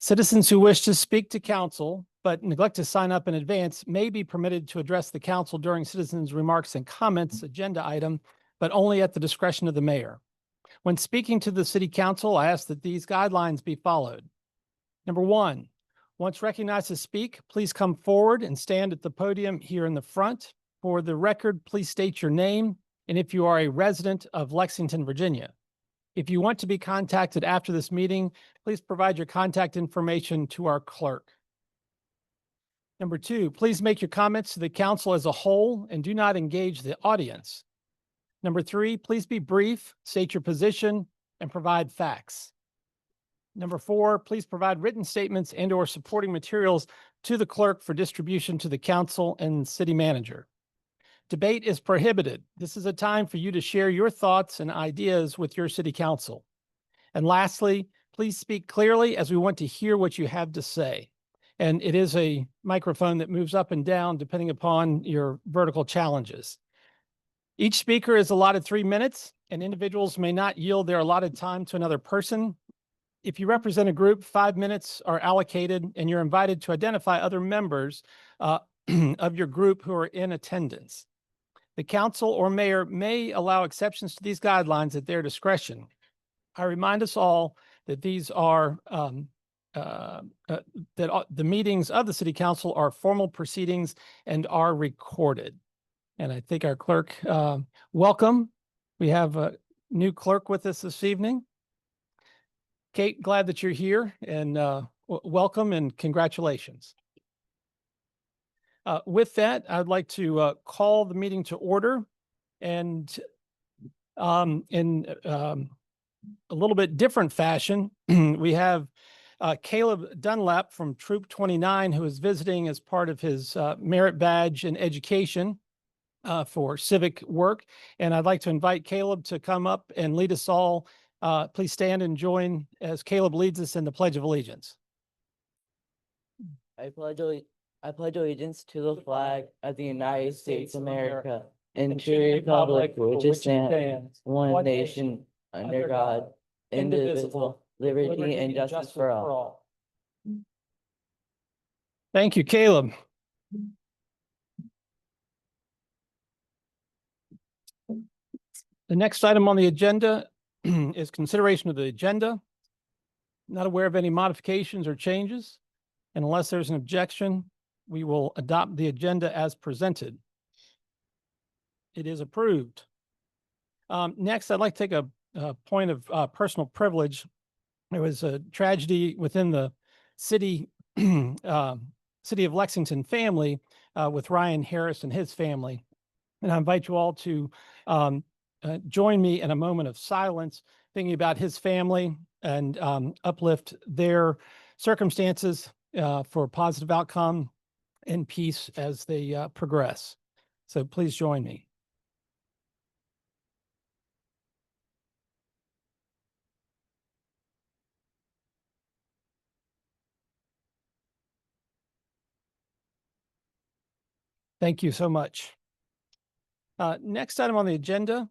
Citizens who wish to speak to council but neglect to sign up in advance may be permitted to address the council during citizens' remarks and comments agenda item, but only at the discretion of the mayor. When speaking to the city council, I ask that these guidelines be followed. Number one, once recognized to speak, please come forward and stand at the podium here in the front. For the record, please state your name and if you are a resident of Lexington, Virginia. If you want to be contacted after this meeting, please provide your contact information to our clerk. Number two, please make your comments to the council as a whole and do not engage the audience. Number three, please be brief, state your position, and provide facts. Number four, please provide written statements and/or supporting materials to the clerk for distribution to the council and city manager. Debate is prohibited. This is a time for you to share your thoughts and ideas with your city council. And lastly, please speak clearly as we want to hear what you have to say. And it is a microphone that moves up and down depending upon your vertical challenges. Each speaker is allotted 3 minutes, and individuals may not yield their allotted time to another person. If you represent a group, 5 minutes are allocated, and you're invited to identify other members of your group who are in attendance. The council or mayor may allow exceptions to these guidelines at their discretion. I remind us all that these are the meetings of the city council are formal proceedings and are recorded. And I think our clerk, welcome. We have a new clerk with us this evening. Kate, glad that you're here, and welcome and congratulations. With that, I'd like to call the meeting to order, and in a little bit different fashion, we have Caleb Dunlap from Troop 29, who is visiting as part of his merit badge in education for civic work. And I'd like to invite Caleb to come up and lead us all. Please stand and join as Caleb leads us in the Pledge of Allegiance. I pledge allegiance to the flag of the United States of America and to the republic which stands one nation under God, indivisible, liberty and justice for all. Thank you, Caleb. The next item on the agenda is consideration of the agenda. Not aware of any modifications or changes, and unless there's an objection, we will adopt the agenda as presented. It is approved. Next, I'd like to take a point of personal privilege. There was a tragedy within the city of Lexington family with Ryan Harris and his family. And I invite you all to join me in a moment of silence, thinking about his family and uplift their circumstances for a positive outcome and peace as they progress. So please join me. Thank you so much. Next item on the agenda,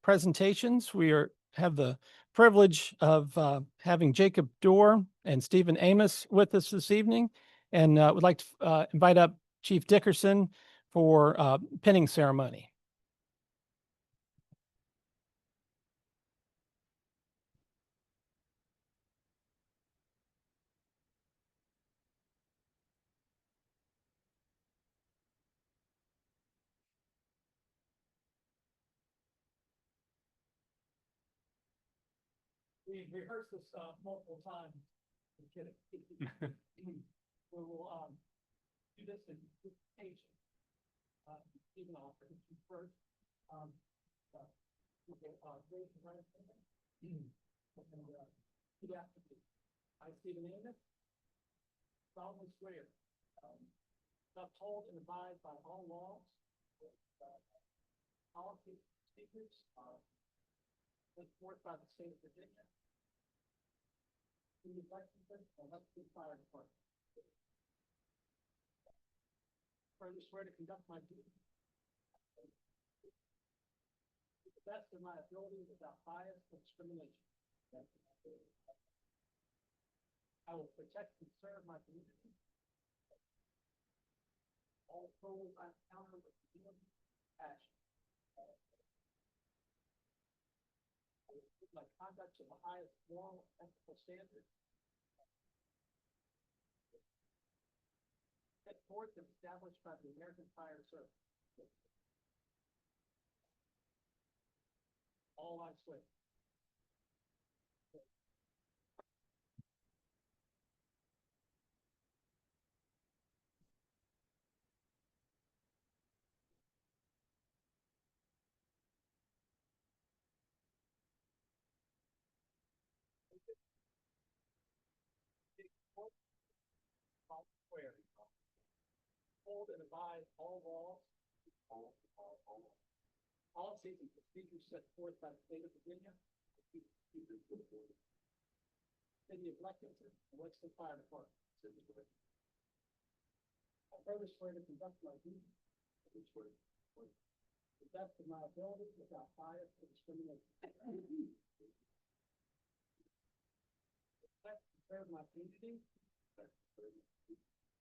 presentations. We have the privilege of having Jacob Dorr and Stephen Amos with us this evening, and would like to invite up Chief Dickerson for pinning ceremony. We rehearsed this multiple times. We will do this in anticipation. Even I'll introduce you first. We will raise the right hand and repeat after me. I, Stephen Amos, solemnly swear to uphold and abide by all laws, policies, procedures set forth by the state of Virginia. In the Lexington and Lexington Fire Department. Further swear to conduct my duty to the best of my ability without bias or discrimination. I will protect and serve my community. All foes I encounter with humility and passion. I will put my conduct to the highest moral and ethical standards. Set forth and established by the American Fire Service. All I swear. Swear. Hold and abide all laws. Policies and procedures set forth by the state of Virginia. City of Lexington, and Lexington Fire Department. I further swear to conduct my duty to the best of my ability without bias or discrimination. Protect and serve my community.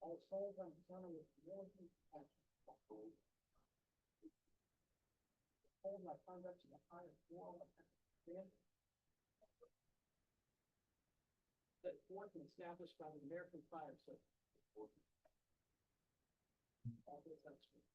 All souls I encounter with humility and passion. Hold my conduct to the highest moral and ethical standards. Set forth and established by the American Fire Service. All this I swear.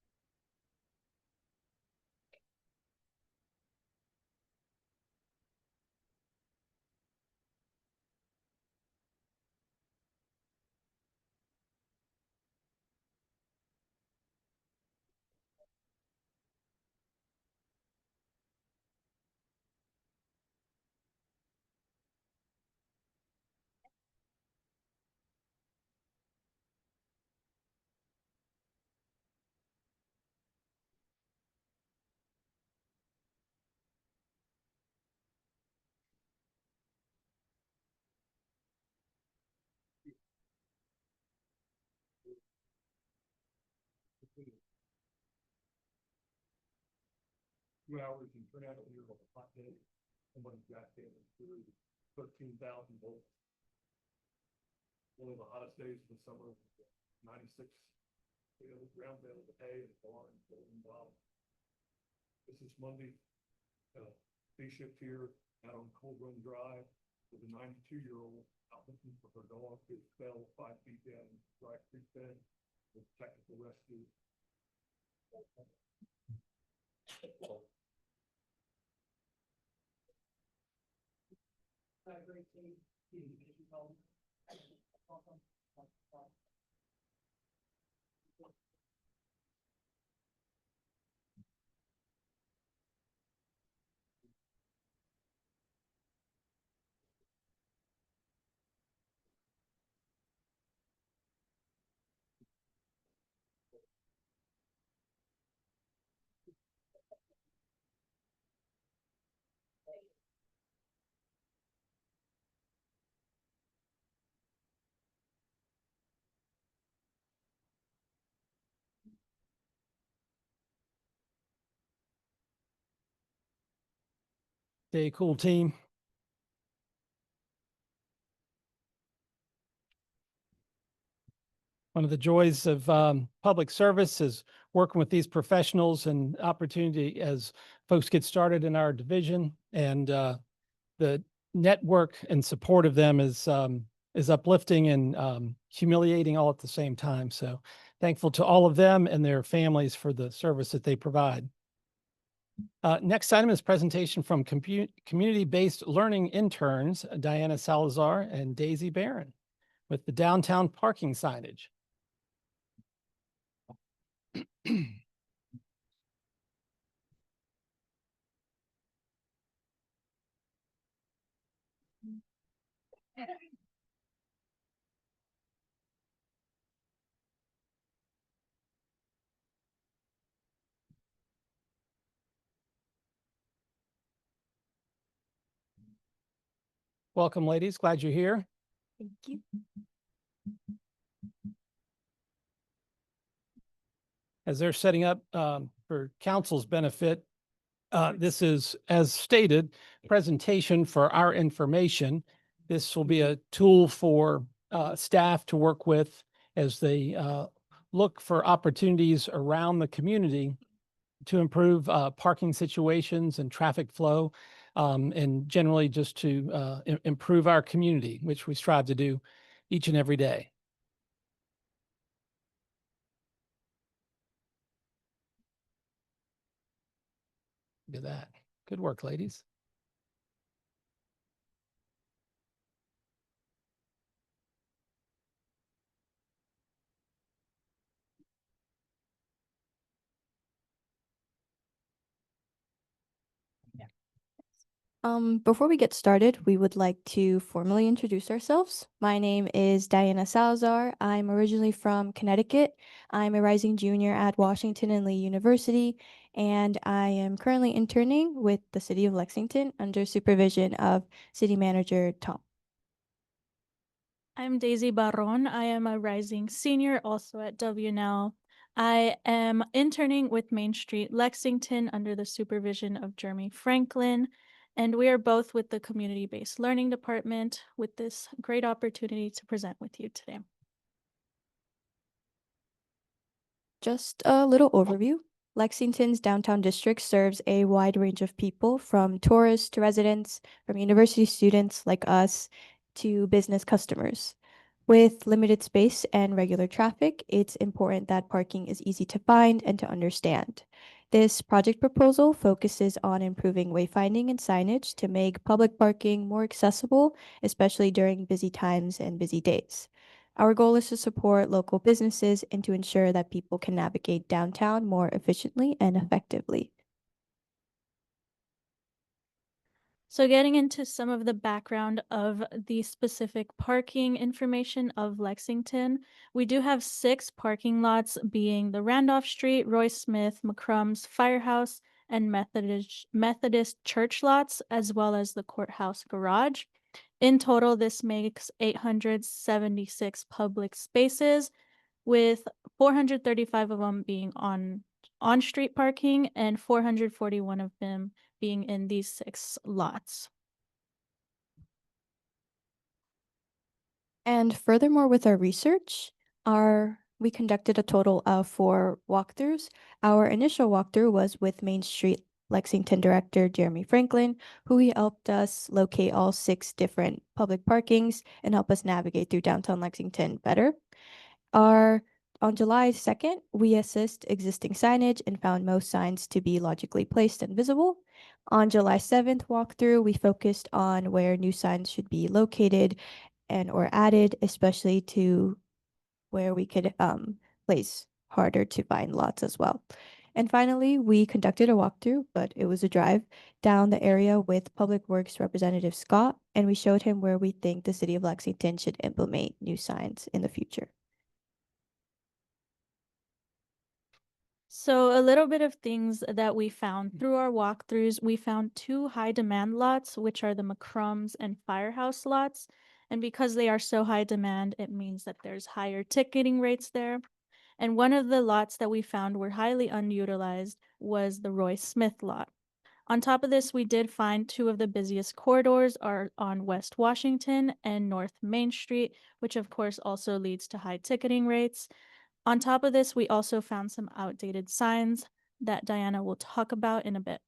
Hours and turn out here on a hot day. Somebody got there through 13,000 volts. One of the hottest days of the summer, 96, ground bale of hay and barn, golden bottom. This is Monday, day shift here out on Cold Run Drive with a 92-year-old out looking for her dog who fell 5 feet down Dry Creek bed with technical rescue. Stay cool, team. One of the joys of public service is working with these professionals and opportunity as folks get started in our division, and the network and support of them is uplifting and humiliating all at the same time. So thankful to all of them and their families for the service that they provide. Next item is presentation from community-based learning interns, Diana Salazar and Daisy Barron, with the downtown parking signage. Welcome, ladies. Glad you're here. Thank you. As they're setting up for council's benefit, this is, as stated, presentation for our information. This will be a tool for staff to work with as they look for opportunities around the community to improve parking situations and traffic flow, and generally just to improve our community, which we strive to do each and every day. Look at that. Good work, ladies. Before we get started, we would like to formally introduce ourselves. My name is Diana Salazar. I'm originally from Connecticut. I'm a rising junior at Washington and Lee University, and I am currently interning with the City of Lexington under supervision of City Manager Tom. I'm Daisy Barron. I am a rising senior also at WNL. I am interning with Main Street Lexington under the supervision of Jeremy Franklin, and we are both with the Community-Based Learning Department with this great opportunity to present with you today. Just a little overview. Lexington's downtown district serves a wide range of people, from tourists to residents, from university students like us to business customers. With limited space and regular traffic, it's important that parking is easy to find and to understand. This project proposal focuses on improving wayfinding and signage to make public parking more accessible, especially during busy times and busy days. Our goal is to support local businesses and to ensure that people can navigate downtown more efficiently and effectively. So getting into some of the background of the specific parking information of Lexington, we do have 6 parking lots, being the Randolph Street, Roy Smith, McCrum's Firehouse, and Methodist Church lots, as well as the courthouse garage. In total, this makes 876 public spaces, with 435 of them being on-street parking and 441 of them being in these 6 lots. And furthermore, with our research, we conducted a total of 4 walkthroughs. Our initial walkthrough was with Main Street Lexington Director Jeremy Franklin, who helped us locate all 6 different public parkings and help us navigate through downtown Lexington better. On July 2nd, we assessed existing signage and found most signs to be logically placed and visible. On July 7th walkthrough, we focused on where new signs should be located and or added, especially to where we could place harder to find lots as well. And finally, we conducted a walkthrough, but it was a drive down the area with Public Works Representative Scott, and we showed him where we think the City of Lexington should implement new signs in the future. So a little bit of things that we found through our walkthroughs. We found 2 high demand lots, which are the McCrum's and Firehouse lots. And because they are so high demand, it means that there's higher ticketing rates there. And one of the lots that we found were highly unutilized was the Roy Smith lot. On top of this, we did find 2 of the busiest corridors are on West Washington and North Main Street, which of course also leads to high ticketing rates. On top of this, we also found some outdated signs that Diana will talk about in a bit.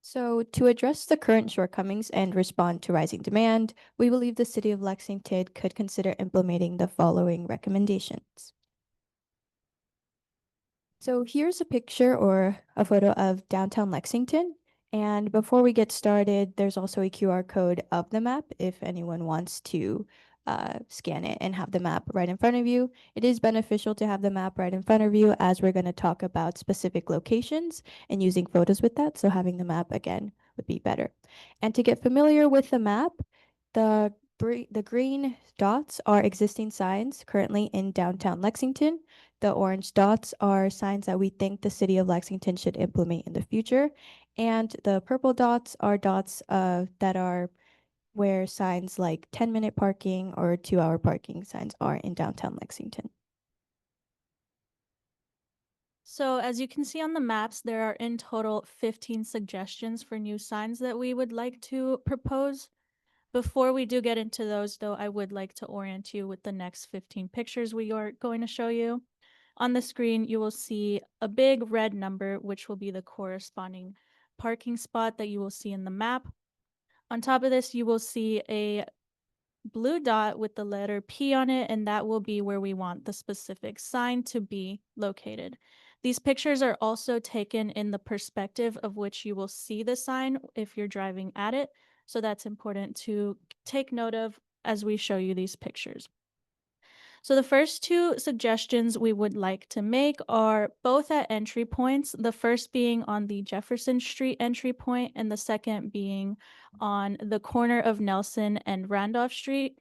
So, to address the current shortcomings and respond to rising demand, we believe the City of Lexington could consider implementing the following recommendations. So here's a picture or a photo of downtown Lexington. And before we get started, there's also a QR code of the map if anyone wants to scan it and have the map right in front of you. It is beneficial to have the map right in front of you, as we're going to talk about specific locations and using photos with that. So having the map again would be better. And to get familiar with the map, the green dots are existing signs currently in downtown Lexington. The orange dots are signs that we think the City of Lexington should implement in the future. And the purple dots are dots that are where signs like 10-minute parking or 2-hour parking signs are in downtown Lexington. So as you can see on the maps, there are in total 15 suggestions for new signs that we would like to propose. Before we do get into those, though, I would like to orient you with the next 15 pictures we are going to show you. On the screen, you will see a big red number, which will be the corresponding parking spot that you will see in the map. On top of this, you will see a blue dot with the letter P on it, and that will be where we want the specific sign to be located. These pictures are also taken in the perspective of which you will see the sign if you're driving at it. So that's important to take note of as we show you these pictures. So the first two suggestions we would like to make are both at entry points, the first being on the Jefferson Street entry point and the second being on the corner of Nelson and Randolph Street.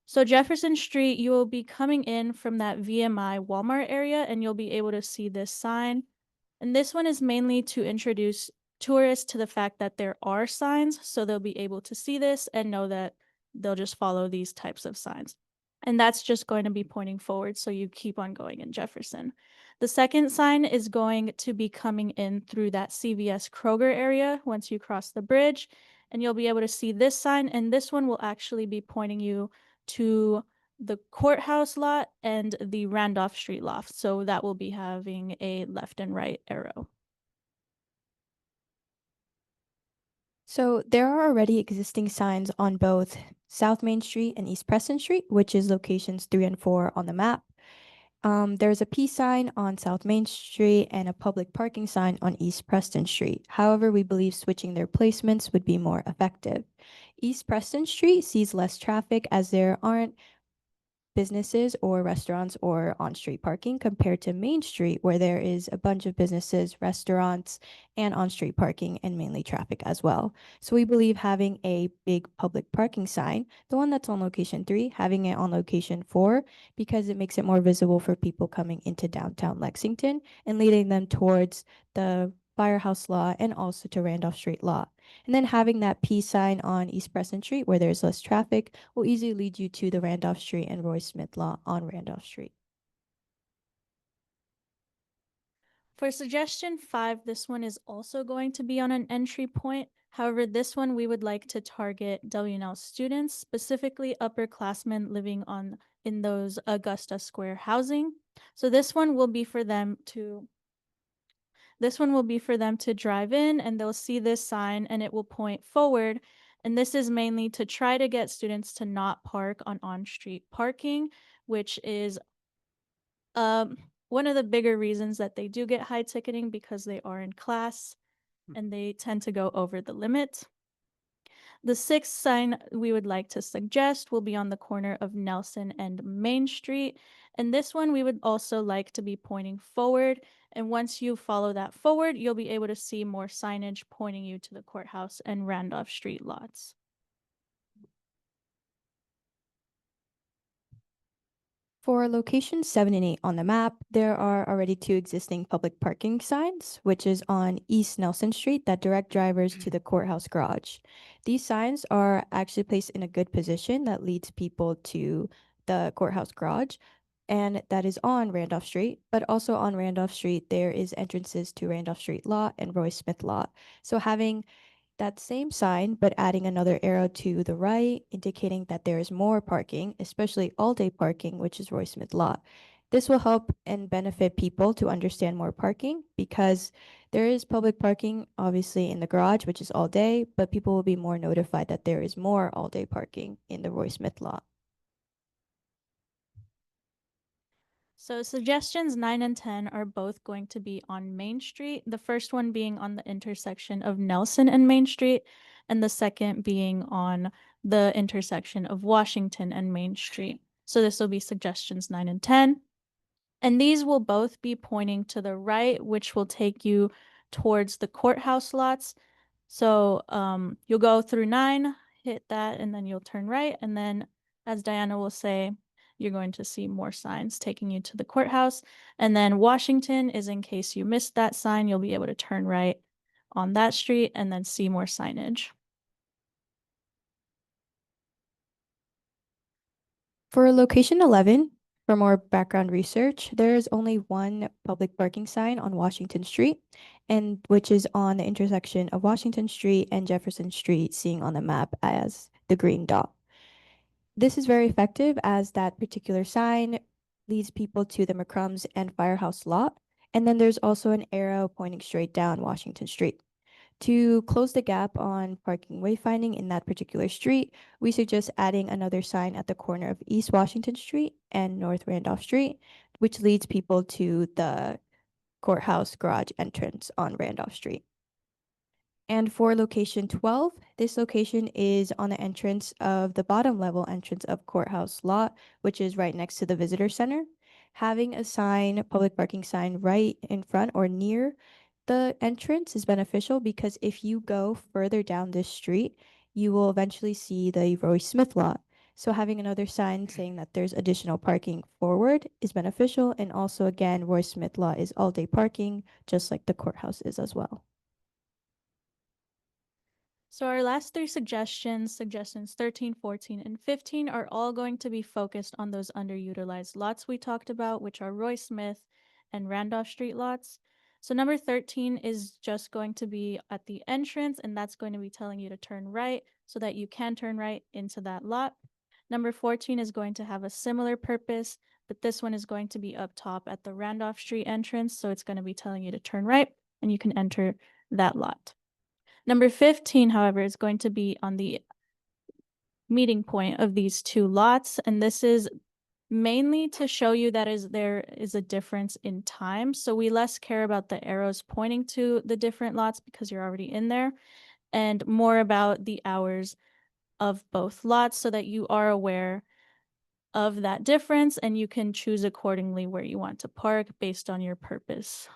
So Jefferson Street, you will be coming in from that VMI Walmart area and you'll be able to see this sign. And this one is mainly to introduce tourists to the fact that there are signs, so they'll be able to see this and know that they'll just follow these types of signs. And that's just going to be pointing forward, so you keep on going in Jefferson. The second sign is going to be coming in through that CVS Kroger area once you cross the bridge, and you'll be able to see this sign, and this one will actually be pointing you to the courthouse lot and the Randolph Street loft. So that will be having a left and right arrow. So there are already existing signs on both South Main Street and East Preston Street, which is locations 3 and 4 on the map. There's a peace sign on South Main Street and a public parking sign on East Preston Street. However, we believe switching their placements would be more effective. East Preston Street sees less traffic as there aren't businesses or restaurants or on-street parking compared to Main Street, where there is a bunch of businesses, restaurants, and on-street parking and mainly traffic as well. So we believe having a big public parking sign, the one that's on location 3, having it on location 4, because it makes it more visible for people coming into downtown Lexington and leading them towards the Firehouse Law and also to Randolph Street Law. And then having that peace sign on East Preston Street where there's less traffic will easily lead you to the Randolph Street and Roy Smith Law on Randolph Street. For suggestion 5, this one is also going to be on an entry point. However, this one we would like to target WNL students, specifically upperclassmen living in those Augusta Square housing. So this one will be for them to drive in and they'll see this sign and it will point forward. And this is mainly to try to get students to not park on on-street parking, which is one of the bigger reasons that they do get high ticketing because they are in class and they tend to go over the limit. The sixth sign we would like to suggest will be on the corner of Nelson and Main Street. And this one we would also like to be pointing forward. And once you follow that forward, you'll be able to see more signage pointing you to the courthouse and Randolph Street lots. For locations 7 and 8 on the map, there are already 2 existing public parking signs, which is on East Nelson Street that direct drivers to the courthouse garage. These signs are actually placed in a good position that leads people to the courthouse garage, and that is on Randolph Street, but also on Randolph Street, there is entrances to Randolph Street Lot and Roy Smith Lot. So having that same sign, but adding another arrow to the right, indicating that there is more parking, especially all-day parking, which is Roy Smith Lot. This will help and benefit people to understand more parking because there is public parking, obviously, in the garage, which is all day, but people will be more notified that there is more all-day parking in the Roy Smith Lot. So suggestions 9 and 10 are both going to be on Main Street, the first one being on the intersection of Nelson and Main Street, and the second being on the intersection of Washington and Main Street. So this will be suggestions 9 and 10. And these will both be pointing to the right, which will take you towards the courthouse lots. So you'll go through 9, hit that, and then you'll turn right. And then, as Diana will say, you're going to see more signs taking you to the courthouse. And then Washington is in case you missed that sign, you'll be able to turn right on that street and then see more signage. For location 11, for more background research, there is only one public parking sign on Washington Street, and which is on the intersection of Washington Street and Jefferson Street, seeing on the map as the green dot. This is very effective as that particular sign leads people to the McCrums and Firehouse lot. And then there's also an arrow pointing straight down Washington Street. To close the gap on parking wayfinding in that particular street, we suggest adding another sign at the corner of East Washington Street and North Randolph Street, which leads people to the courthouse garage entrance on Randolph Street. And for location 12, this location is on the entrance of the bottom level entrance of Courthouse Lot, which is right next to the visitor center. Having a sign, a public parking sign right in front or near the entrance is beneficial because if you go further down this street, you will eventually see the Roy Smith lot. So having another sign saying that there's additional parking forward is beneficial. And also, again, Roy Smith lot is all day parking, just like the courthouse is as well. So our last three suggestions 13, 14, and 15, are all going to be focused on those underutilized lots we talked about, which are Roy Smith and Randolph Street lots. So number 13 is just going to be at the entrance, and that's going to be telling you to turn right so that you can turn right into that lot. Number 14 is going to have a similar purpose, but this one is going to be up top at the Randolph Street entrance, so it's going to be telling you to turn right, and you can enter that lot. Number 15, however, is going to be on the meeting point of these two lots, and this is mainly to show you that there is a difference in time. So we less care about the arrows pointing to the different lots because you're already in there, and more about the hours of both lots so that you are aware of that difference and you can choose accordingly where you want to park based on your purpose.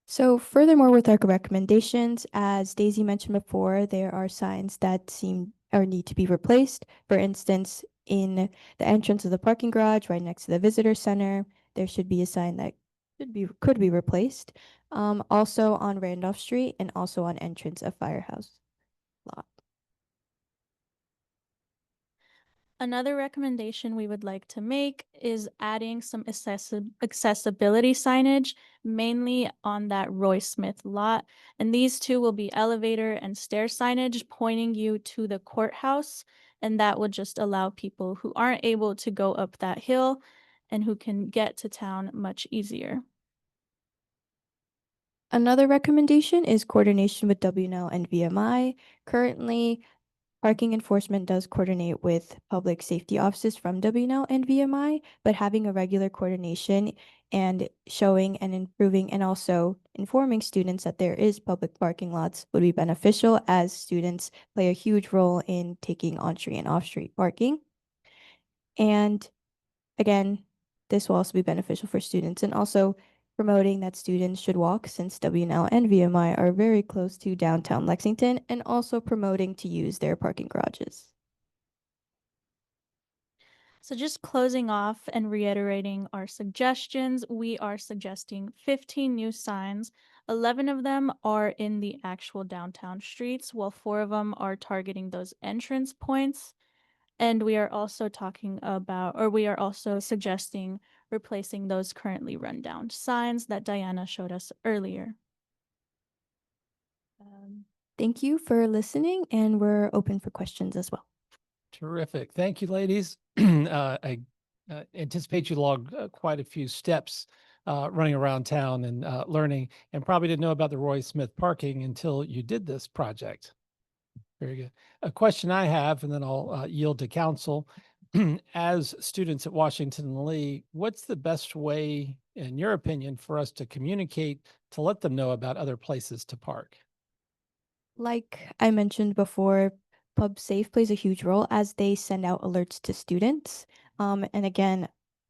So furthermore, with our recommendations, as Daisy mentioned before, there are signs that seem or need to be replaced. For instance, in the entrance of the parking garage right next to the visitor center, there should be a sign that could be replaced. Also on Randolph Street and also on entrance of Firehouse lot. Another recommendation we would like to make is adding some accessibility signage, mainly on that Roy Smith lot. And these two will be elevator and stair signage pointing you to the courthouse. And that would just allow people who aren't able to go up that hill and who can get to town much easier. Another recommendation is coordination with WNL and VMI. Currently, parking enforcement does coordinate with public safety offices from WNL and VMI, but having a regular coordination and showing and improving and also informing students that there is public parking lots would be beneficial, as students play a huge role in taking on-street and off-street parking. And again, this will also be beneficial for students, and also promoting that students should walk, since WNL and VMI are very close to downtown Lexington, and also promoting to use their parking garages. So just closing off and reiterating our suggestions, we are suggesting 15 new signs. 11 of them are in the actual downtown streets, while 4 of them are targeting those entrance points. And we are also suggesting replacing those currently run down signs that Diana showed us earlier. Thank you for listening, and we're open for questions as well. Terrific. Thank you, ladies. I anticipate you logged quite a few steps running around town and learning, and probably didn't know about the Roy Smith parking until you did this project. Very good. A question I have, and then I'll yield to council. As students at Washington and Lee, what's the best way, in your opinion, for us to communicate to let them know about other places to park? Like I mentioned before, PubSafe plays a huge role as they send out alerts to students. And again,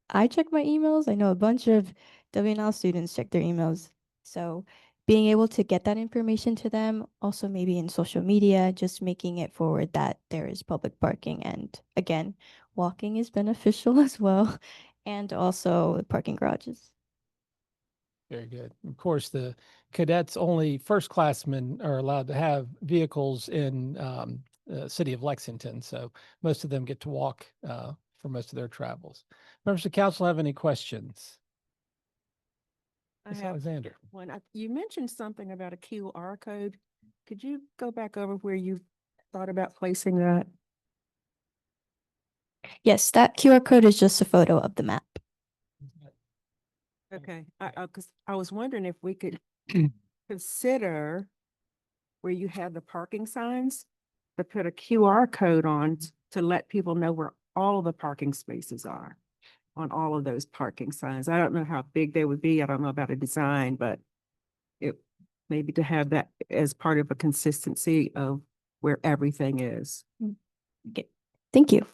I check my emails. I know a bunch of WNL students check their emails. So being able to get that information to them, also maybe in social media, just making it forward that there is public parking. And again, walking is beneficial as well. And also parking garages. Very good. Of course, the cadets, only first-classmen are allowed to have vehicles in the city of Lexington, so most of them get to walk for most of their travels. Members of council have any questions? I Ms. have Alexander. one. You mentioned something about a QR code. Could you go back over where you thought about placing that? Yes, that QR code is just a photo of the map. Okay, because I was wondering if we could consider where you have the parking signs, to put a QR code on to let people know where all of the parking spaces are on all of those parking signs. I don't know how big they would be. I don't know about a design, but it maybe to have that as part of a consistency of where everything is. Okay. Thank you.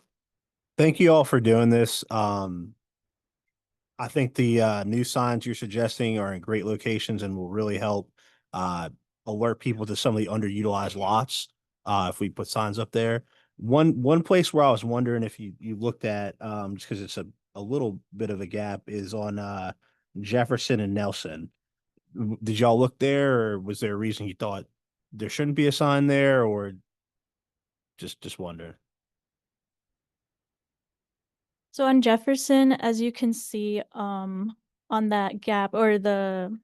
Thank you all for doing this. I think the new signs you're suggesting are in great locations and will really help alert people to some of the underutilized lots if we put signs up there. One place where I was wondering if you looked at just because it's a little bit of a gap is on Jefferson and Nelson. Did y'all look there, or was there a reason you thought there shouldn't be a sign there, or just wonder? So on Jefferson, as you can see, on that gap or the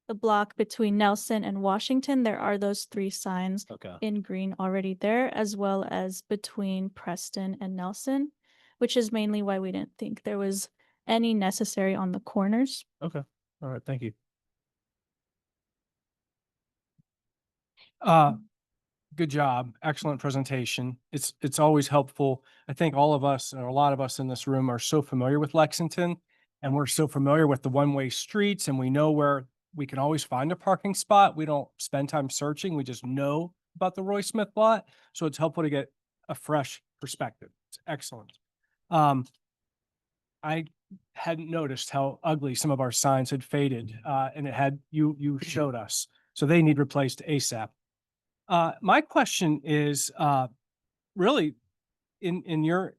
block between Nelson and Washington, there are those 3 signs Okay. in green already there, as well as between Preston and Nelson, which is mainly why we didn't think there was any necessary on the corners. Okay. All right. Thank you. Good job. Excellent presentation. It's always helpful. I think all of us, or a lot of us in this room, are so familiar with Lexington, and we're so familiar with the one-way streets, and we know where we can always find a parking spot. We don't spend time searching. We just know about the Roy Smith lot. So it's helpful to get a fresh perspective. It's excellent. I hadn't noticed how ugly some of our signs had faded, and you showed us. So they need replaced ASAP. My question is really in your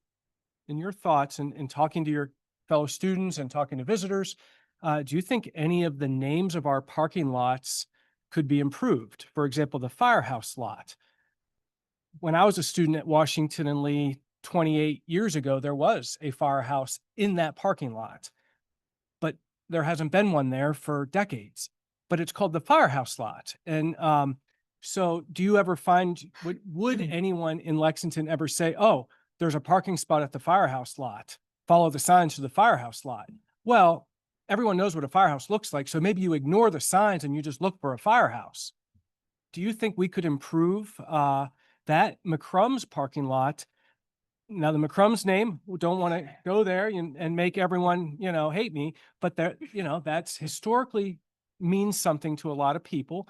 thoughts and in talking to your fellow students and talking to visitors, do you think any of the names of our parking lots could be improved? For example, the Firehouse lot. When I was a student at Washington and Lee 28 years ago, there was a firehouse in that parking lot, but there hasn't been one there for decades. But it's called the Firehouse lot. And so do you ever find, would anyone in Lexington ever say, oh, there's a parking spot at the Firehouse lot, follow the signs to the Firehouse lot? Well, everyone knows what a firehouse looks like, so maybe you ignore the signs and you just look for a firehouse. Do you think we could improve that McCrum's parking lot? Now, the McCrum's name, we don't want to go there and make everyone, hate me, but that's historically means something to a lot of people.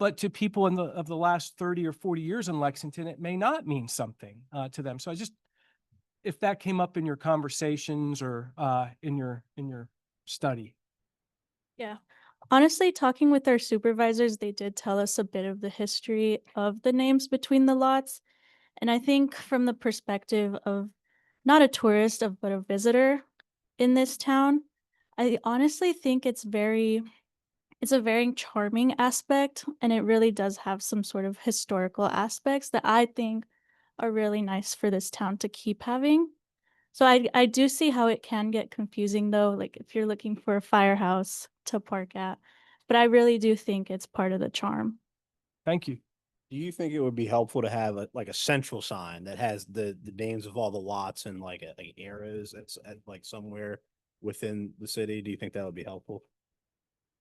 But to people of the last 30 or 40 years in Lexington, it may not mean something to them. So if that came up in your conversations or in your study. Yeah. Honestly, talking with our supervisors, they did tell us a bit of the history of the names between the lots. And I think from the perspective of not a tourist, but a visitor in this town, I honestly think it's a very charming aspect, and it really does have some sort of historical aspects that I think are really nice for this town to keep having. So I do see how it can get confusing though, like if you're looking for a firehouse to park at, but I really do think it's part of the charm. Thank you. Do you think it would be helpful to have a central sign that has the names of all the lots and like arrows at like somewhere within the city? Do you think that would be helpful?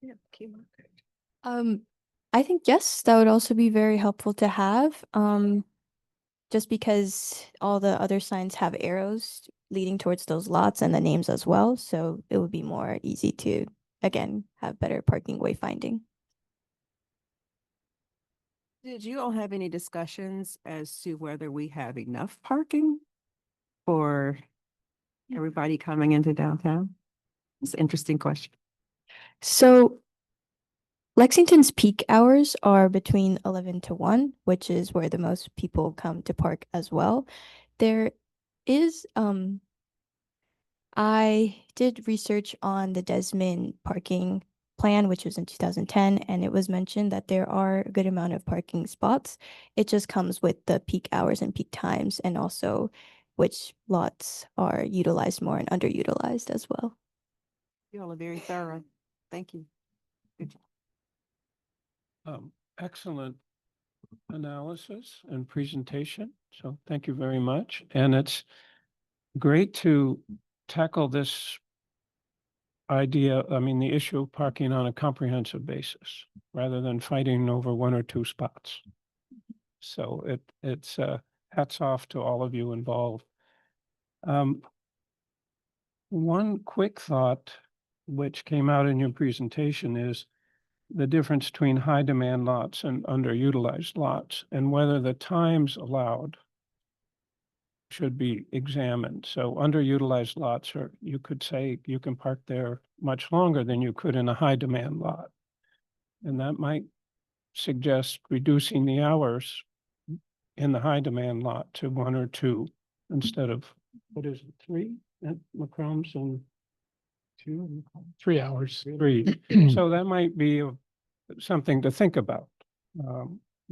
Yeah, QR code. I think yes, that would also be very helpful to have. Just because all the other signs have arrows leading towards those lots and the names as well, so it would be more easy to, again, have better parking wayfinding. Did you all have any discussions as to whether we have enough parking for everybody coming into downtown? It's an interesting question. So Lexington's peak hours are between 11 to 1, which is where the most people come to park as well. There is, I did research on the Desmond parking plan, which was in 2010, and it was mentioned that there are a good amount of parking spots. It just comes with the peak hours and peak times, and also which lots are utilized more and underutilized as well. You all are very thorough. Thank you. Good job. excellent analysis and presentation. So thank you very much. And it's great to tackle this idea, I mean, the issue of parking on a comprehensive basis rather than fighting over one or two spots. So it's hats off to all of you involved. One quick thought which came out in your presentation is the difference between high demand lots and underutilized lots and whether the times allowed should be examined. So underutilized lots are, you could say you can park there much longer than you could in a high demand lot. And that might suggest reducing the hours in the high demand lot to 1 or 2 instead of, what is it, 3 at McCombs and 2? 3 hours. 3. So that might be something to think about.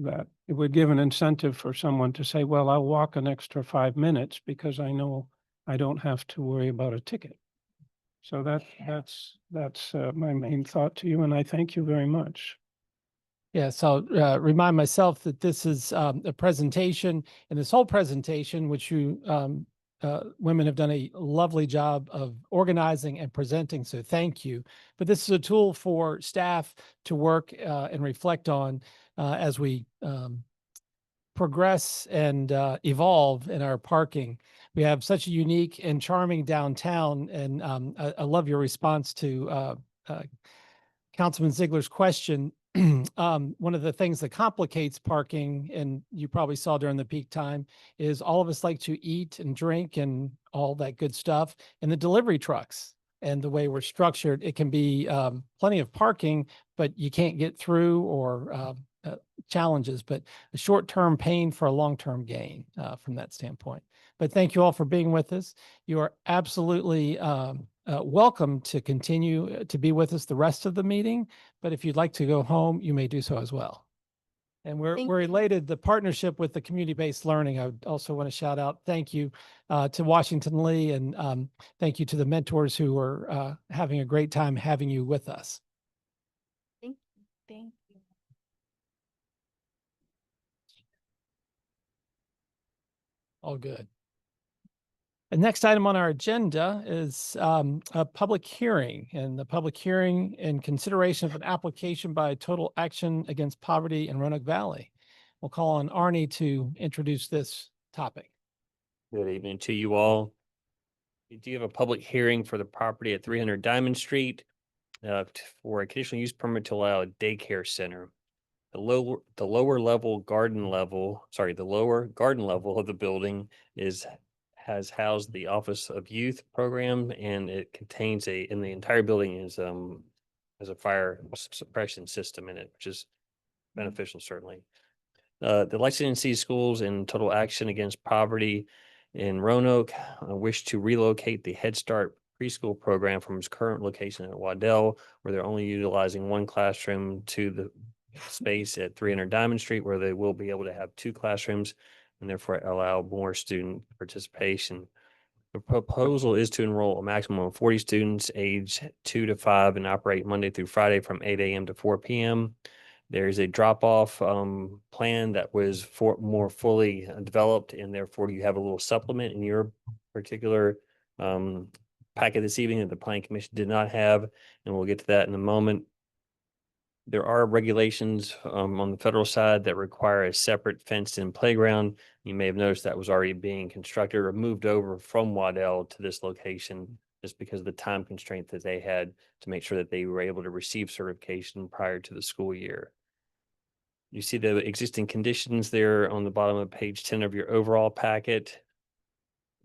That it would give an incentive for someone to say, well, I'll walk an extra 5 minutes because I know I don't have to worry about a ticket. So that's my main thought to you, and I thank you very much. Yeah, so remind myself that this is a presentation, and this whole presentation, which you women have done a lovely job of organizing and presenting, so thank you. But this is a tool for staff to work and reflect on as we progress and evolve in our parking. We have such a unique and charming downtown, and I love your response to Councilman Ziegler's question. One of the things that complicates parking, and you probably saw during the peak time, is all of us like to eat and drink and all that good stuff. And the delivery trucks and the way we're structured, it can be plenty of parking, but you can't get through, or challenges, but a short-term pain for a long-term gain from that standpoint. But thank you all for being with us. You are absolutely welcome to continue to be with us the rest of the meeting. But if you'd like to go home, you may do so as well. And we're Thank we're you. elated, the partnership with the community-based learning. I would also want to shout out, thank you to Washington Lee, and thank you to the mentors who are having a great time having you with us. Thank you. Thank you. All good. The next item on our agenda is a public hearing, and the public hearing in consideration of an application by Total Action Against Poverty in Roanoke Valley. We'll call on Arnie to introduce this topic. Good evening to you all. We do have a public hearing for the property at 300 Diamond Street for a conditional use permit to allow a daycare center. The lower garden level of the building has housed the Office of Youth program, and it contains in the entire building has a fire suppression system in it, which is beneficial certainly. The Lexington City Schools and Total Action Against Poverty in Roanoke wish to relocate the Head Start preschool program from its current location at Waddell, where they're only utilizing 1 classroom, to the space at 300 Diamond Street, where they will be able to have 2 classrooms and therefore allow more student participation. The proposal is to enroll a maximum of 40 students age 2 to 5 and operate Monday through Friday from 8 a.m. to 4 p.m. There is a drop-off plan that was more fully developed, and therefore you have a little supplement in your particular packet this evening that the Planning Commission did not have, and we'll get to that in a moment. There are regulations on the federal side that require a separate fenced-in playground. You may have noticed that was already being constructed or moved over from Waddell to this location just because of the time constraint that they had to make sure that they were able to receive certification prior to the school year. You see the existing conditions there on the bottom of page 10 of your overall packet.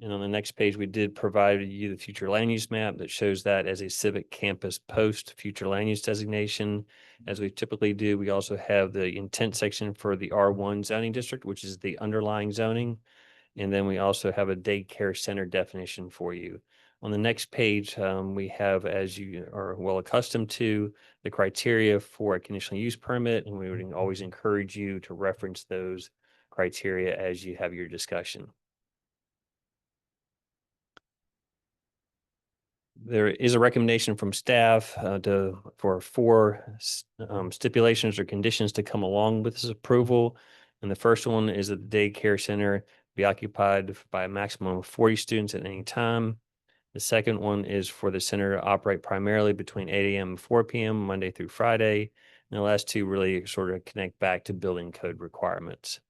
And on the next page, we did provide you the future land use map that shows that as a civic campus post future land use designation. As we typically do, we also have the intent section for the R1 zoning district, which is the underlying zoning. And then we also have a daycare center definition for you. On the next page, we have, as you are well accustomed to, the criteria for a conditional use permit, and we would always encourage you to reference those criteria as you have your discussion. There is a recommendation from staff for four stipulations or conditions to come along with this approval. And the first one is that the daycare center be occupied by a maximum of 40 students at any time. The second one is for the center to operate primarily between 8 a.m. and 4 p.m. Monday through Friday. And the last two really sort of connect back to building code requirements.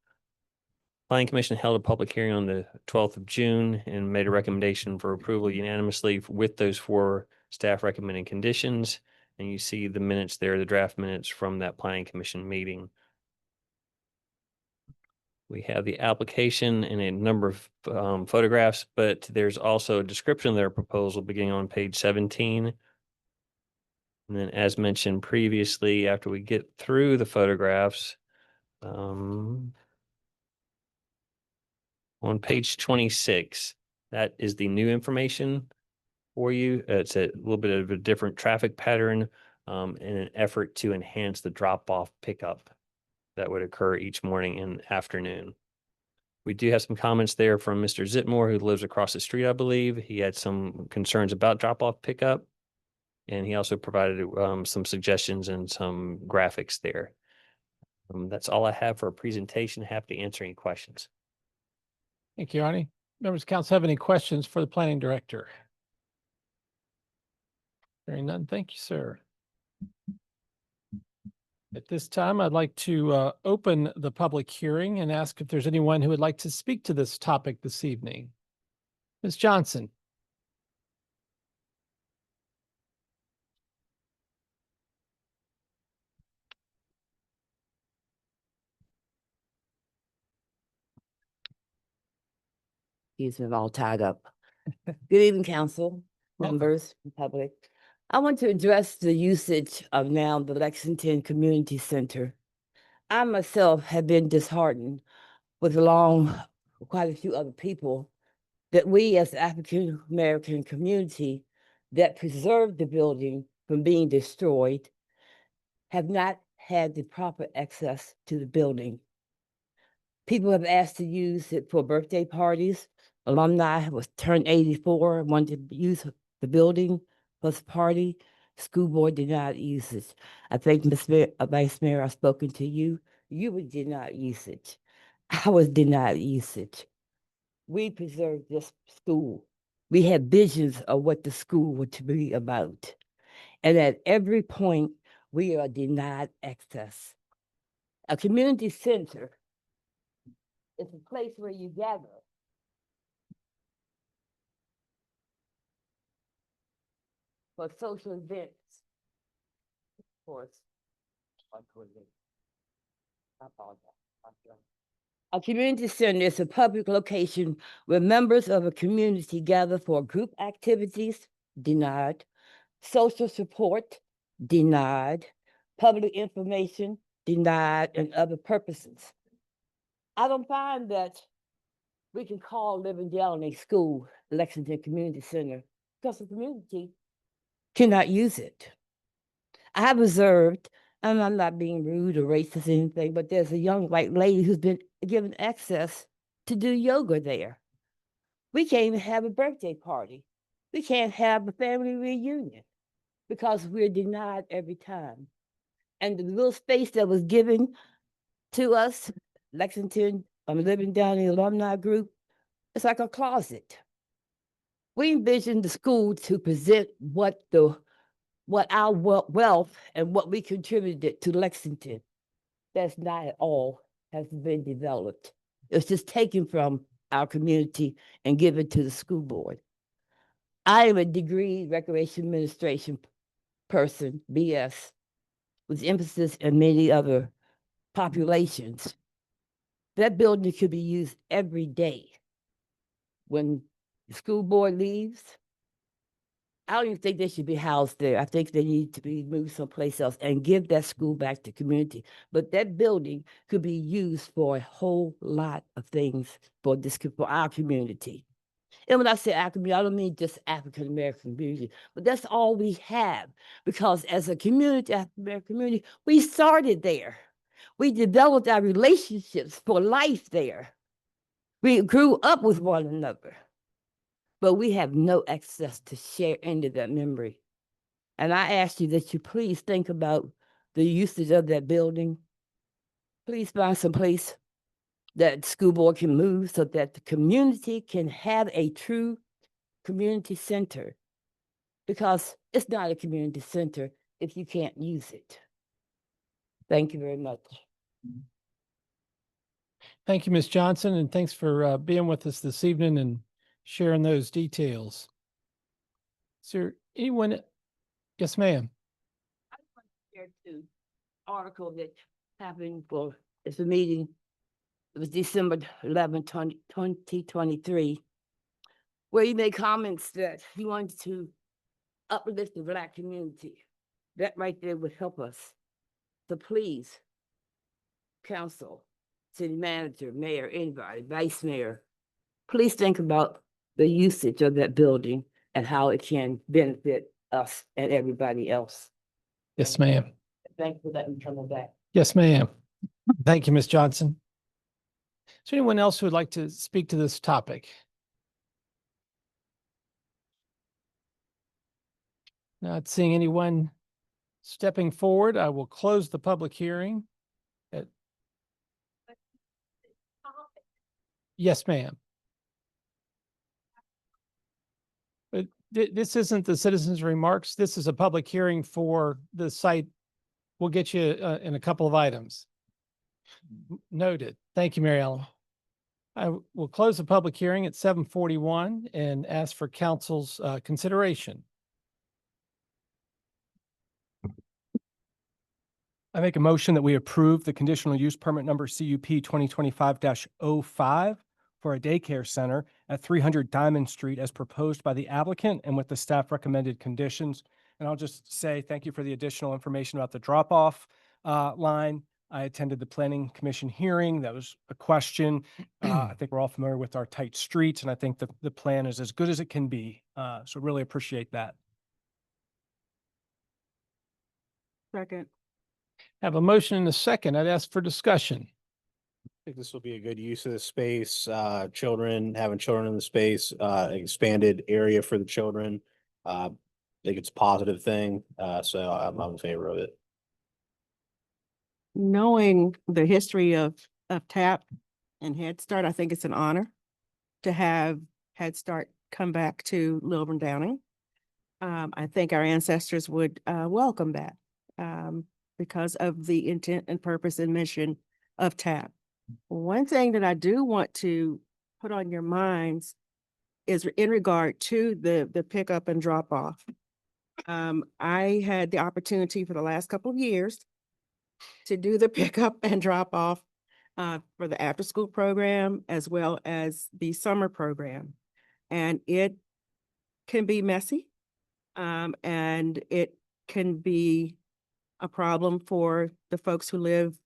Planning Commission held a public hearing on the 12th of June and made a recommendation for approval unanimously with those four staff recommended conditions. And you see the minutes there, the draft minutes from that Planning Commission meeting. We have the application and a number of photographs, but there's also a description of their proposal beginning on page 17. And then as mentioned previously, after we get through the photographs, on page 26, that is the new information for you. It's a little bit of a different traffic pattern in an effort to enhance the drop-off pickup that would occur each morning and afternoon. We do have some comments there from Mr. Zitmore, who lives across the street, I believe. He had some concerns about drop-off pickup, and he also provided some suggestions and some graphics there. That's all I have for a presentation. Happy to answer any questions. Thank you, Arnie. Members of council have any questions for the planning director? Hearing none, thank you, sir. At this time, I'd like to open the public hearing and ask if there's anyone who would like to speak to this topic this evening. Ms. Johnson. Excuse me, I'm all tied up. Good evening, council, Welcome. members, and public. I want to address the usage of now the Lexington Community Center. I myself have been disheartened with quite a few other people that we as the African American community that preserved the building from being destroyed have not had the proper access to the building. People have asked to use it for birthday parties. Alumni was turned 84, wanted to use the building for the party. School board did not use it. I think Vice Mayor, I've spoken to you. You did not use it. I did not use it. We preserved this school. We had visions of what the school was to be about. And at every point, we are denied access. A community center is a place where you gather. For social events. Of course. I apologize. A community center is a public location where members of a community gather for group activities, denied, social support, denied, public information, denied, and other purposes. I don't find that we can call Living Down a school, Lexington Community Center, because the community cannot use it. I have observed, and I'm not being rude or racist or anything, but there's a young white lady who's been given access to do yoga there. We can't even have a birthday party. We can't have a family reunion because we're denied every time. And the little space that was given to us, Lexington, Living Down the Alumni Group, it's like a closet. We envisioned the school to present what our wealth and what we contributed to Lexington. That's not at all has been developed. It's just taken from our community and given to the school board. I am a degree recreation administration person, BS, with emphasis in many other populations. That building could be used every day. When the school board leaves, I don't even think they should be housed there. I think they need to be moved someplace else and give that school back to community. But that building could be used for a whole lot of things for our community. And when I say our community, I don't mean just African American community, but that's all we have. Because as a community, African American community, we started there. We developed our relationships for life there. We grew up with one another. but we have no access to share into that memory. And I ask you that you please think about the usage of that building. Please find some place that school board can move so that the community can have a true community center. Because it's not a community center if you can't use it. Thank you very much. Thank you, Ms. Johnson, and thanks for being with us this evening and sharing those details. Is there anyone? Yes, ma'am. I want to share too, article that happened for, it's a meeting. It was December 11, 2023, where you made comments that you wanted to uplift the Black community. That right there would help us. So please, council, city manager, mayor, anybody, vice mayor, please think about the usage of that building and how it can benefit us and everybody else. Yes, ma'am. Thank you for letting me come back. Yes, ma'am. Thank you, Ms. Johnson. Is there anyone else who would like to speak to this topic? Not seeing anyone stepping forward, I will close the public hearing. Yes, ma'am. But this isn't the citizens' remarks. This is a public hearing for the site. We'll get you in a couple of items. Noted. Thank you, Mary Ellen. I will close the public hearing at 7:41 and ask for council's consideration. I make a motion that we approve the conditional use permit number CUP 2025-05 for a daycare center at 300 Diamond Street as proposed by the applicant and with the staff recommended conditions. And I'll just say thank you for the additional information about the drop-off line. I attended the planning commission hearing. That was a question. I think we're all familiar with our tight streets, and I think the plan is as good as it can be. So really appreciate that. Second. Have a motion and a second. I'd ask for discussion. I think this will be a good use of the space, having children in the space, expanded area for the children. I think it's a positive thing. So I'm in favor of it. Knowing the history of TAP and Head Start, I think it's an honor to have Head Start come back to Lilburn Downing. I think our ancestors would welcome that because of the intent and purpose and mission of TAP. One thing that I do want to put on your minds is in regard to the pickup and drop off. I had the opportunity for the last couple of years to do the pickup and drop off for the after school program as well as the summer program. And it can be messy and it can be a problem for the folks who live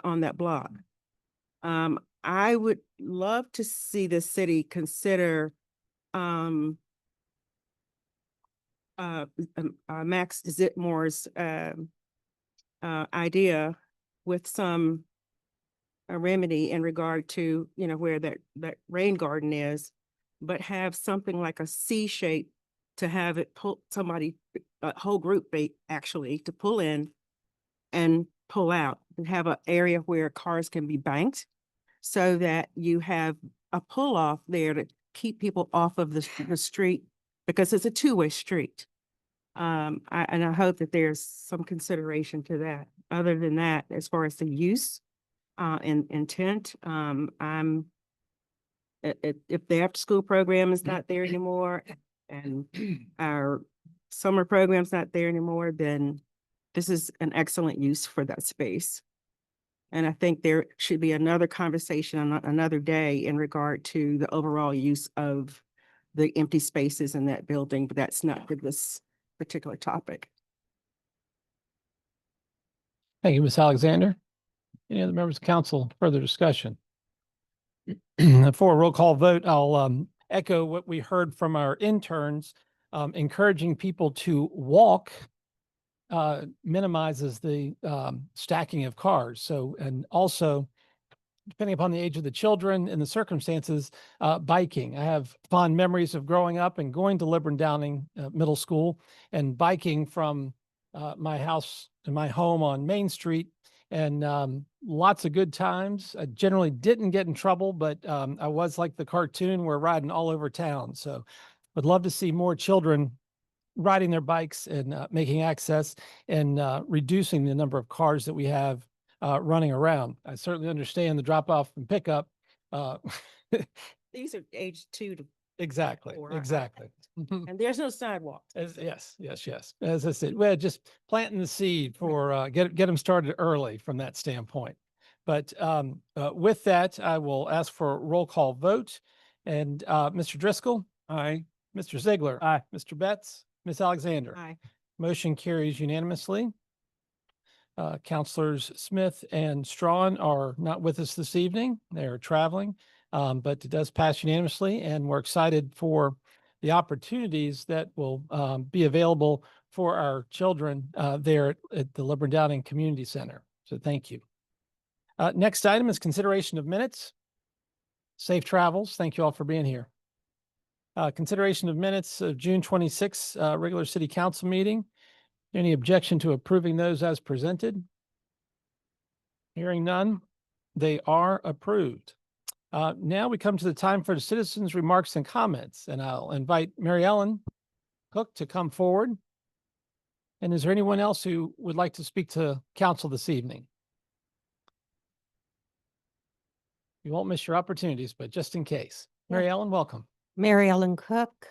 on that block. I would love to see the city consider Max Zitmore's idea with some remedy in regard to, where that rain garden is, but have something like a C shape to have it pull somebody, a whole group actually to pull in and pull out and have an area where cars can be banked so that you have a pull off there to keep people off of the street because it's a two-way street. I hope that there's some consideration to that. Other than that, as far as the use and intent, if the after-school program is not there anymore and our summer program's not there anymore, then this is an excellent use for that space. And I think there should be another conversation on another day in regard to the overall use of the empty spaces in that building, but that's not for this particular topic. Thank you, Ms. Alexander. Any other members of council, further discussion? For a roll call vote, I'll echo what we heard from our interns, encouraging people to walk minimizes the stacking of cars. So, and also depending upon the age of the children and the circumstances, biking. I have fond memories of growing up and going to Liber and Downing Middle School and biking from my house to my home on Main Street, and lots of good times. I generally didn't get in trouble, but I was like the cartoon, we're riding all over town. So would love to see more children riding their bikes and making access and reducing the number of cars that we have running around. I certainly understand the drop off and pickup. These are age 2 to Exactly, 4. exactly. And there's no sidewalks. Yes, yes, yes. As I said, we're just planting the seed for get them started early from that standpoint. But with that, I will ask for a roll call vote. And Mr. Driscoll, Aye. Mr. Ziegler, Aye. Mr. Betts, Ms. Alexander. Aye. Motion carries unanimously. Counselors Smith and Strawn are not with us this evening. They are traveling, but it does pass unanimously, and we're excited for the opportunities that will be available for our children there at the Liber and Downing Community Center. So thank you. Next item is consideration of minutes. Safe travels. Thank you all for being here. Consideration of minutes of June 26th, regular city council meeting. Any objection to approving those as presented? Hearing none, they are approved. Now we come to the time for the citizens' remarks and comments, and I'll invite Mary Ellen Cook to come forward. And is there anyone else who would like to speak to council this evening? You won't miss your opportunities, but just in case. Mary Ellen, welcome. Mary Ellen Cook.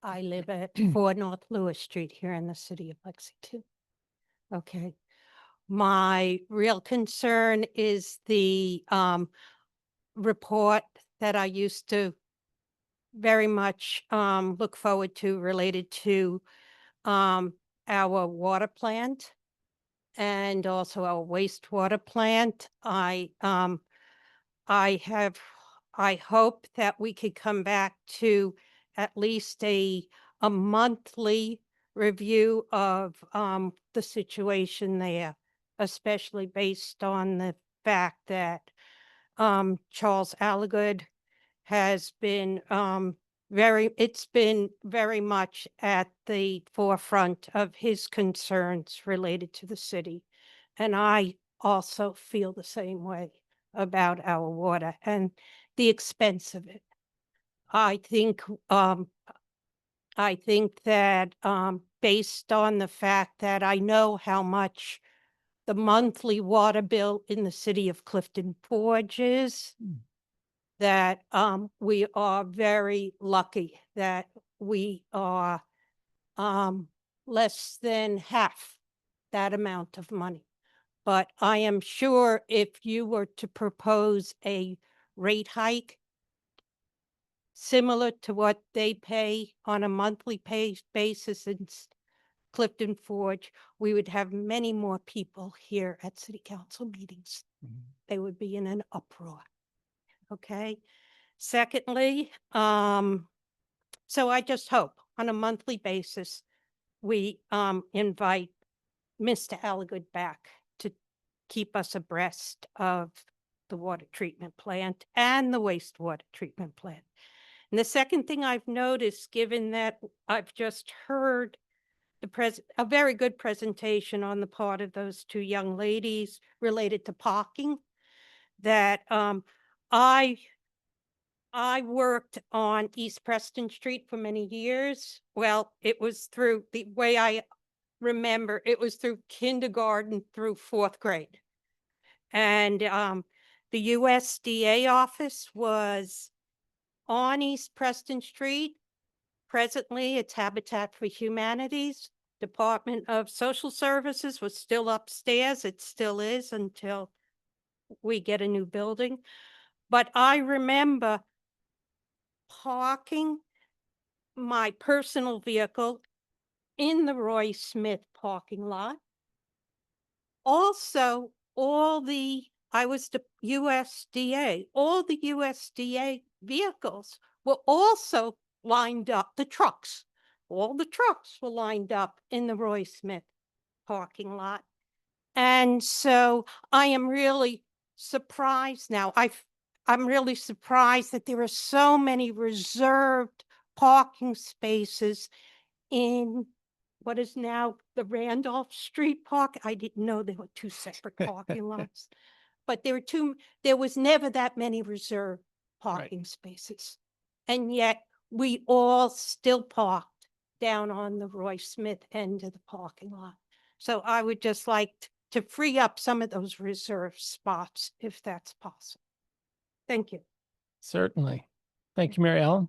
I live at 4 North Lewis Street here in the city of Lexington. Okay. My real concern is the report that I used to very much look forward to related to our water plant and also our wastewater plant. I hope that we could come back to at least a monthly review of the situation there, especially based on the fact that Charles Alligood has been it's been very much at the forefront of his concerns related to the city. And I also feel the same way about our water and the expense of it. I think that based on the fact that I know how much the monthly water bill in the city of Clifton Forge is, that we are very lucky that we are less than half that amount of money. But I am sure if you were to propose a rate hike similar to what they pay on a monthly basis in Clifton Forge, we would have many more people here at city council meetings. They would be in an uproar. Okay. Secondly, so I just hope on a monthly basis, we invite Mr. Alligood back to keep us abreast of the water treatment plant and the wastewater treatment plant. And the second thing I've noticed, given that I've just heard a very good presentation on the part of those two young ladies related to parking, that I worked on East Preston Street for many years. Well, it was through the way I remember, it was through kindergarten through 4th grade. And the USDA office was on East Preston Street. Presently, it's Habitat for Humanity's. Department of Social Services was still upstairs. It still is until we get a new building. But I remember parking my personal vehicle in the Roy Smith parking lot. Also, I was the USDA, all the USDA vehicles were also lined up, all the trucks were lined up in the Roy Smith parking lot. And so I am really surprised now. I'm really surprised that there are so many reserved parking spaces in what is now the Randolph Street Park. I didn't know there were two separate parking lots. But there was never that many reserved parking spaces. And yet we all still parked down on the Roy Smith end of the parking lot. So I would just like to free up some of those reserved spots if that's possible. Thank you. Certainly. Thank you, Mary Ellen.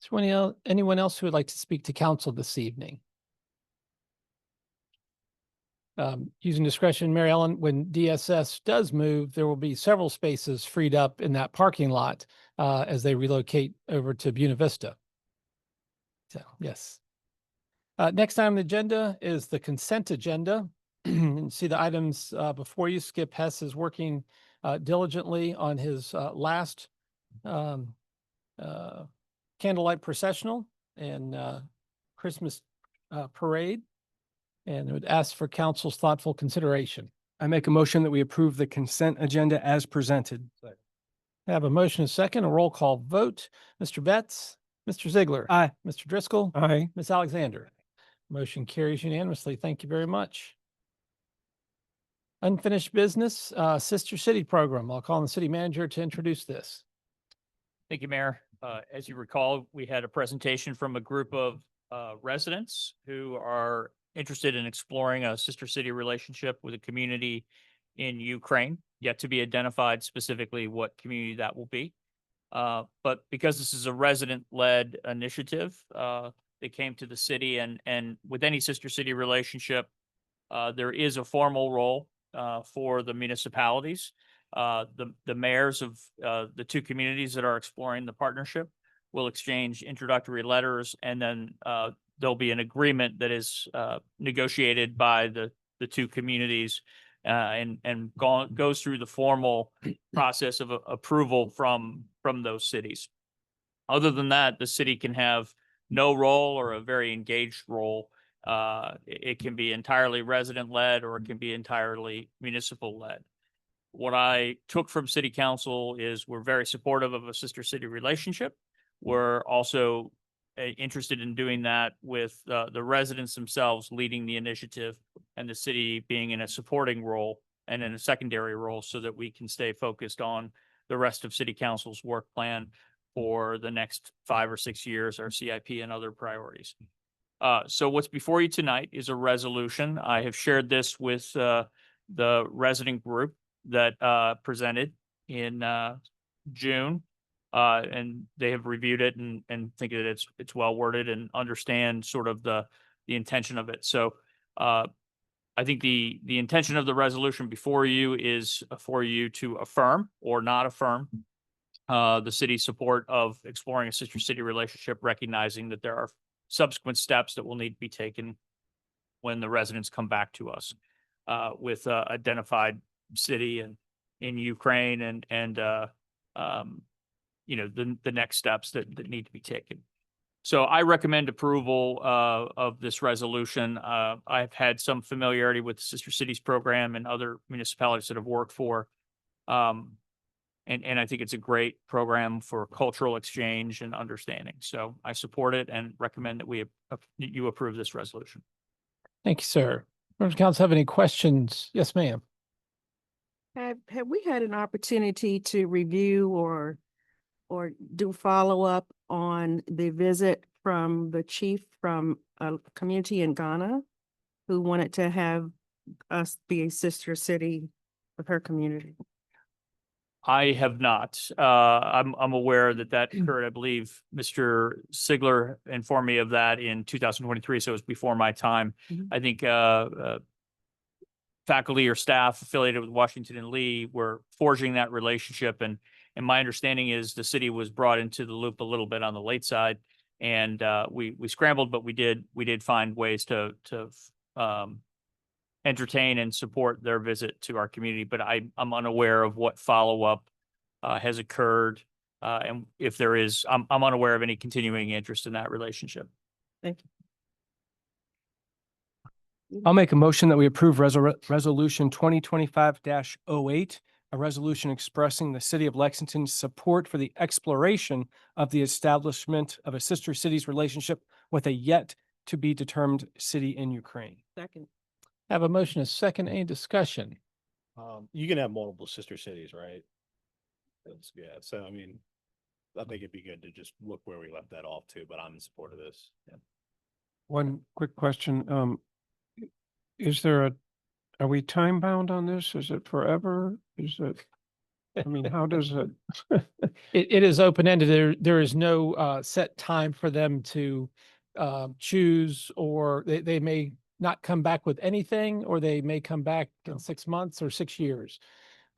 Is there anyone else who would like to speak to council this evening? Using discretion, Mary Ellen, when DSS does move, there will be several spaces freed up in that parking lot as they relocate over to Buena Vista. So, yes. Next item on the agenda is the consent agenda. And see the items before you. Skip Hess is working diligently on his last candlelight processional and Christmas parade, and would ask for council's thoughtful consideration. I make a motion that we approve the consent agenda as presented. I have a motion, and a second, a roll call vote. Mr. Betts, Mr. Ziegler. Aye. Mr. Driscoll. Aye. Ms. Alexander. Motion carries unanimously. Thank you very much. Unfinished business, Sister City program. I'll call on the city manager to introduce this. Thank you, Mayor. As you recall, we had a presentation from a group of residents who are interested in exploring a sister city relationship with a community in Ukraine, yet to be identified specifically what community that will be. But because this is a resident-led initiative, they came to the city, and with any sister city relationship, there is a formal role for the municipalities. The mayors of the two communities that are exploring the partnership will exchange introductory letters, and then there'll be an agreement that is negotiated by the two communities and goes through the formal process of approval from those cities. Other than that, the city can have no role or a very engaged role. It can be entirely resident-led, or it can be entirely municipal-led. What I took from city council is we're very supportive of a sister city relationship. We're also interested in doing that with the residents themselves leading the initiative, and the city being in a supporting role and in a secondary role, so that we can stay focused on the rest of city council's work plan for the next 5 or 6 years, our CIP and other priorities. So what's before you tonight is a resolution. I have shared this with the resident group that presented in June. And they have reviewed it and think that it's well worded and understand sort of the intention of it. So I think the intention of the resolution before you is for you to affirm or not affirm the city's support of exploring a sister city relationship, recognizing that there are subsequent steps that will need to be taken when the residents come back to us with identified city and in Ukraine and you know, the next steps that need to be taken. So I recommend approval of this resolution. I've had some familiarity with the Sister Cities program and other municipalities that have worked for. And I think it's a great program for cultural exchange and understanding. So I support it and recommend that you approve this resolution. Thank you, sir. Members of council have any questions? Yes, ma'am. Have we had an opportunity to review or do follow-up on the visit from the chief from a community in Ghana who wanted to have us be a sister city with her community? I have not. I'm aware that occurred. I believe Mr. Sigler informed me of that in 2023, so it was before my time. I think faculty or staff affiliated with Washington and Lee were forging that relationship, and my understanding is the city was brought into the loop a little bit on the late side, and we scrambled, but we did find ways to entertain and support their visit to our community. But I'm unaware of what follow-up has occurred, and if there is, I'm unaware of any continuing interest in that relationship. Thank you. I'll make a motion that we approve resolution 2025-08, a resolution expressing the city of Lexington's support for the exploration of the establishment of a sister city's relationship with a yet to be determined city in Ukraine. Second. Have a motion, a second, any discussion? You can have multiple sister cities, right? Yeah, so I mean, I think it'd be good to just look where we left that off too, but I'm in support of this. Yeah. One quick question. Is there are we time bound on this? Is it forever? Is it, I mean, how does it? It is open-ended. There is no set time for them to choose, or they may not come back with anything, or they may come back in 6 months or 6 years.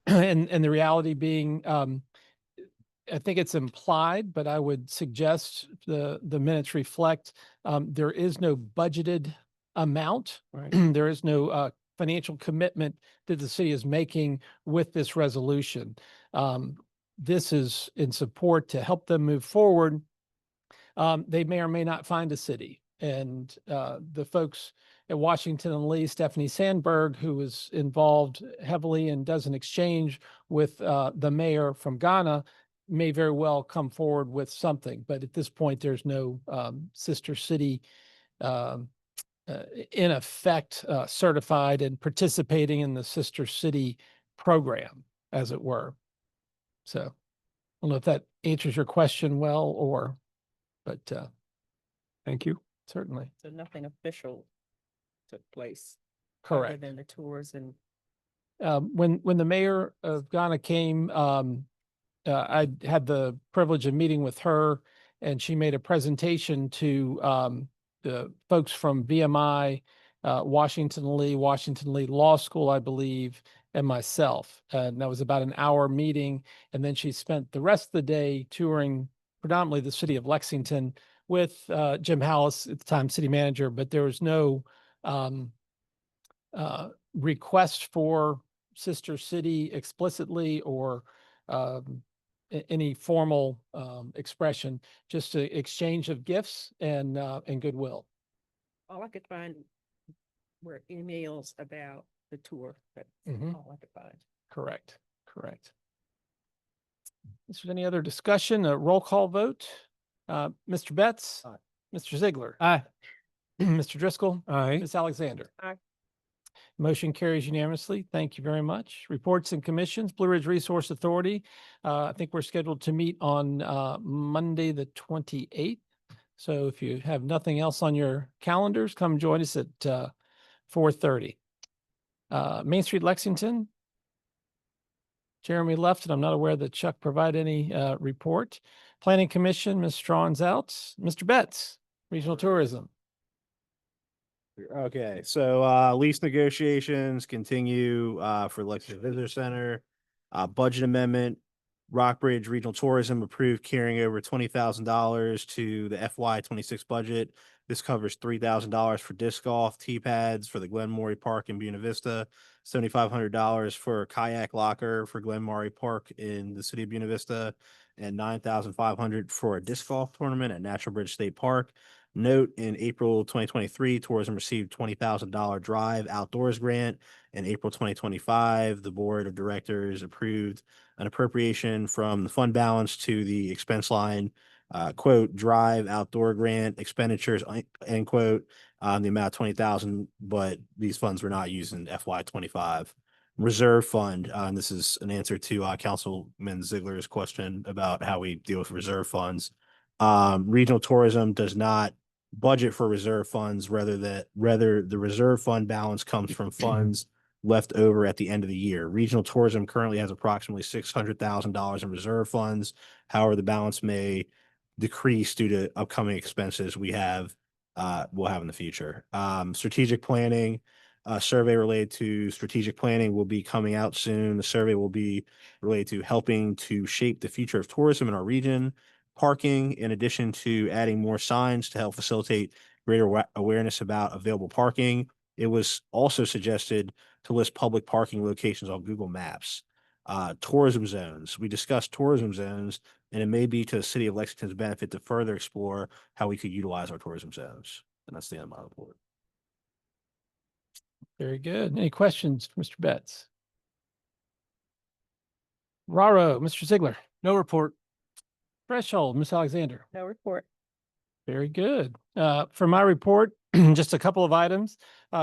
And the reality being, I think it's implied, but I would suggest the minutes reflect, there is no budgeted amount. Right. There is no financial commitment that the city is making with this resolution. This is in support to help them move forward. They may or may not find a city. And the folks at Washington and Lee, Stephanie Sandberg, who is involved heavily and does an exchange with the mayor from Ghana, may very well come forward with something. But at this point, there's no sister city in effect certified and participating in the sister city program, as it were. So I don't know if that answers your question well, or, but Thank you. certainly. So nothing official took place. Correct. Other than the tours and. When the mayor of Ghana came, I had the privilege of meeting with her, and she made a presentation to the folks from VMI, Washington Lee Law School, I believe, and myself. And that was about an hour meeting. And then she spent the rest of the day touring predominantly the city of Lexington with Jim Hallis, at the time city manager, but there was no request for sister city explicitly, or any formal expression, just an exchange of gifts and goodwill. All I could find were emails about the tour. That's Mhm. all I could find. Correct. Is there any other discussion? A roll call vote? Mr. Betts? Aye. Mr. Ziegler? Aye. Mr. Driscoll? Aye. Ms. Alexander? Aye. Motion carries unanimously. Thank you very much. Reports and commissions, Blue Ridge Resource Authority. I think we're scheduled to meet on Monday, the 28th. So if you have nothing else on your calendars, come join us at 4:30. Main Street Lexington. Jeremy left, and I'm not aware that Chuck provided any report. Planning Commission, Ms. Strawn's out. Mr. Betts, Regional Tourism. Okay, so lease negotiations continue for Lexington Visitor Center. Budget amendment, Rockbridge Regional Tourism approved carrying over $20,000 to the FY 26 budget. This covers $3,000 for disc golf, tee pads for the Glenmorey Park in Buena Vista, $7,500 for a kayak locker for Glenmorey Park in the city of Buena Vista, and $9,500 for a disc golf tournament at Natural Bridge State Park. Note, in April 2023, tourism received $20,000 drive outdoors grant. In April 2025, the board of directors approved an appropriation from the fund balance to the expense line, quote, drive outdoor grant expenditures, end quote, the amount of 20,000, but these funds were not used in FY 25. Reserve fund, and this is an answer to Councilman Ziegler's question about how we deal with reserve funds. Regional tourism does not budget for reserve funds, rather the reserve fund balance comes from funds left over at the end of the year. Regional tourism currently has approximately $600,000 in reserve funds. However, the balance may decrease due to upcoming expenses we'll have in the future. Strategic planning, survey related to strategic planning will be coming out soon. The survey will be related to helping to shape the future of tourism in our region. Parking, in addition to adding more signs to help facilitate greater awareness about available parking, it was also suggested to list public parking locations on Google Maps. Tourism zones. We discussed tourism zones, and it may be to the city of Lexington's benefit to further explore how we could utilize our tourism zones. And that's the end of my report. Very good. Any questions, for Mr. Betts? Raro, Mr. Ziegler. No report. Threshold, Ms. Alexander. No report. Very good. For my report, just a couple of items.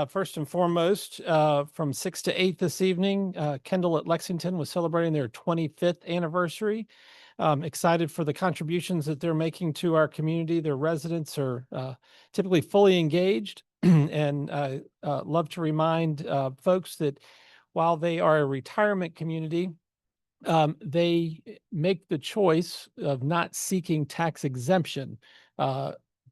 First and foremost, from 6 to 8 this evening, Kendall at Lexington was celebrating their 25th anniversary. Excited for the contributions that they're making to our community. Their residents are typically fully engaged, and I love to remind folks that while they are a retirement community, they make the choice of not seeking tax exemption,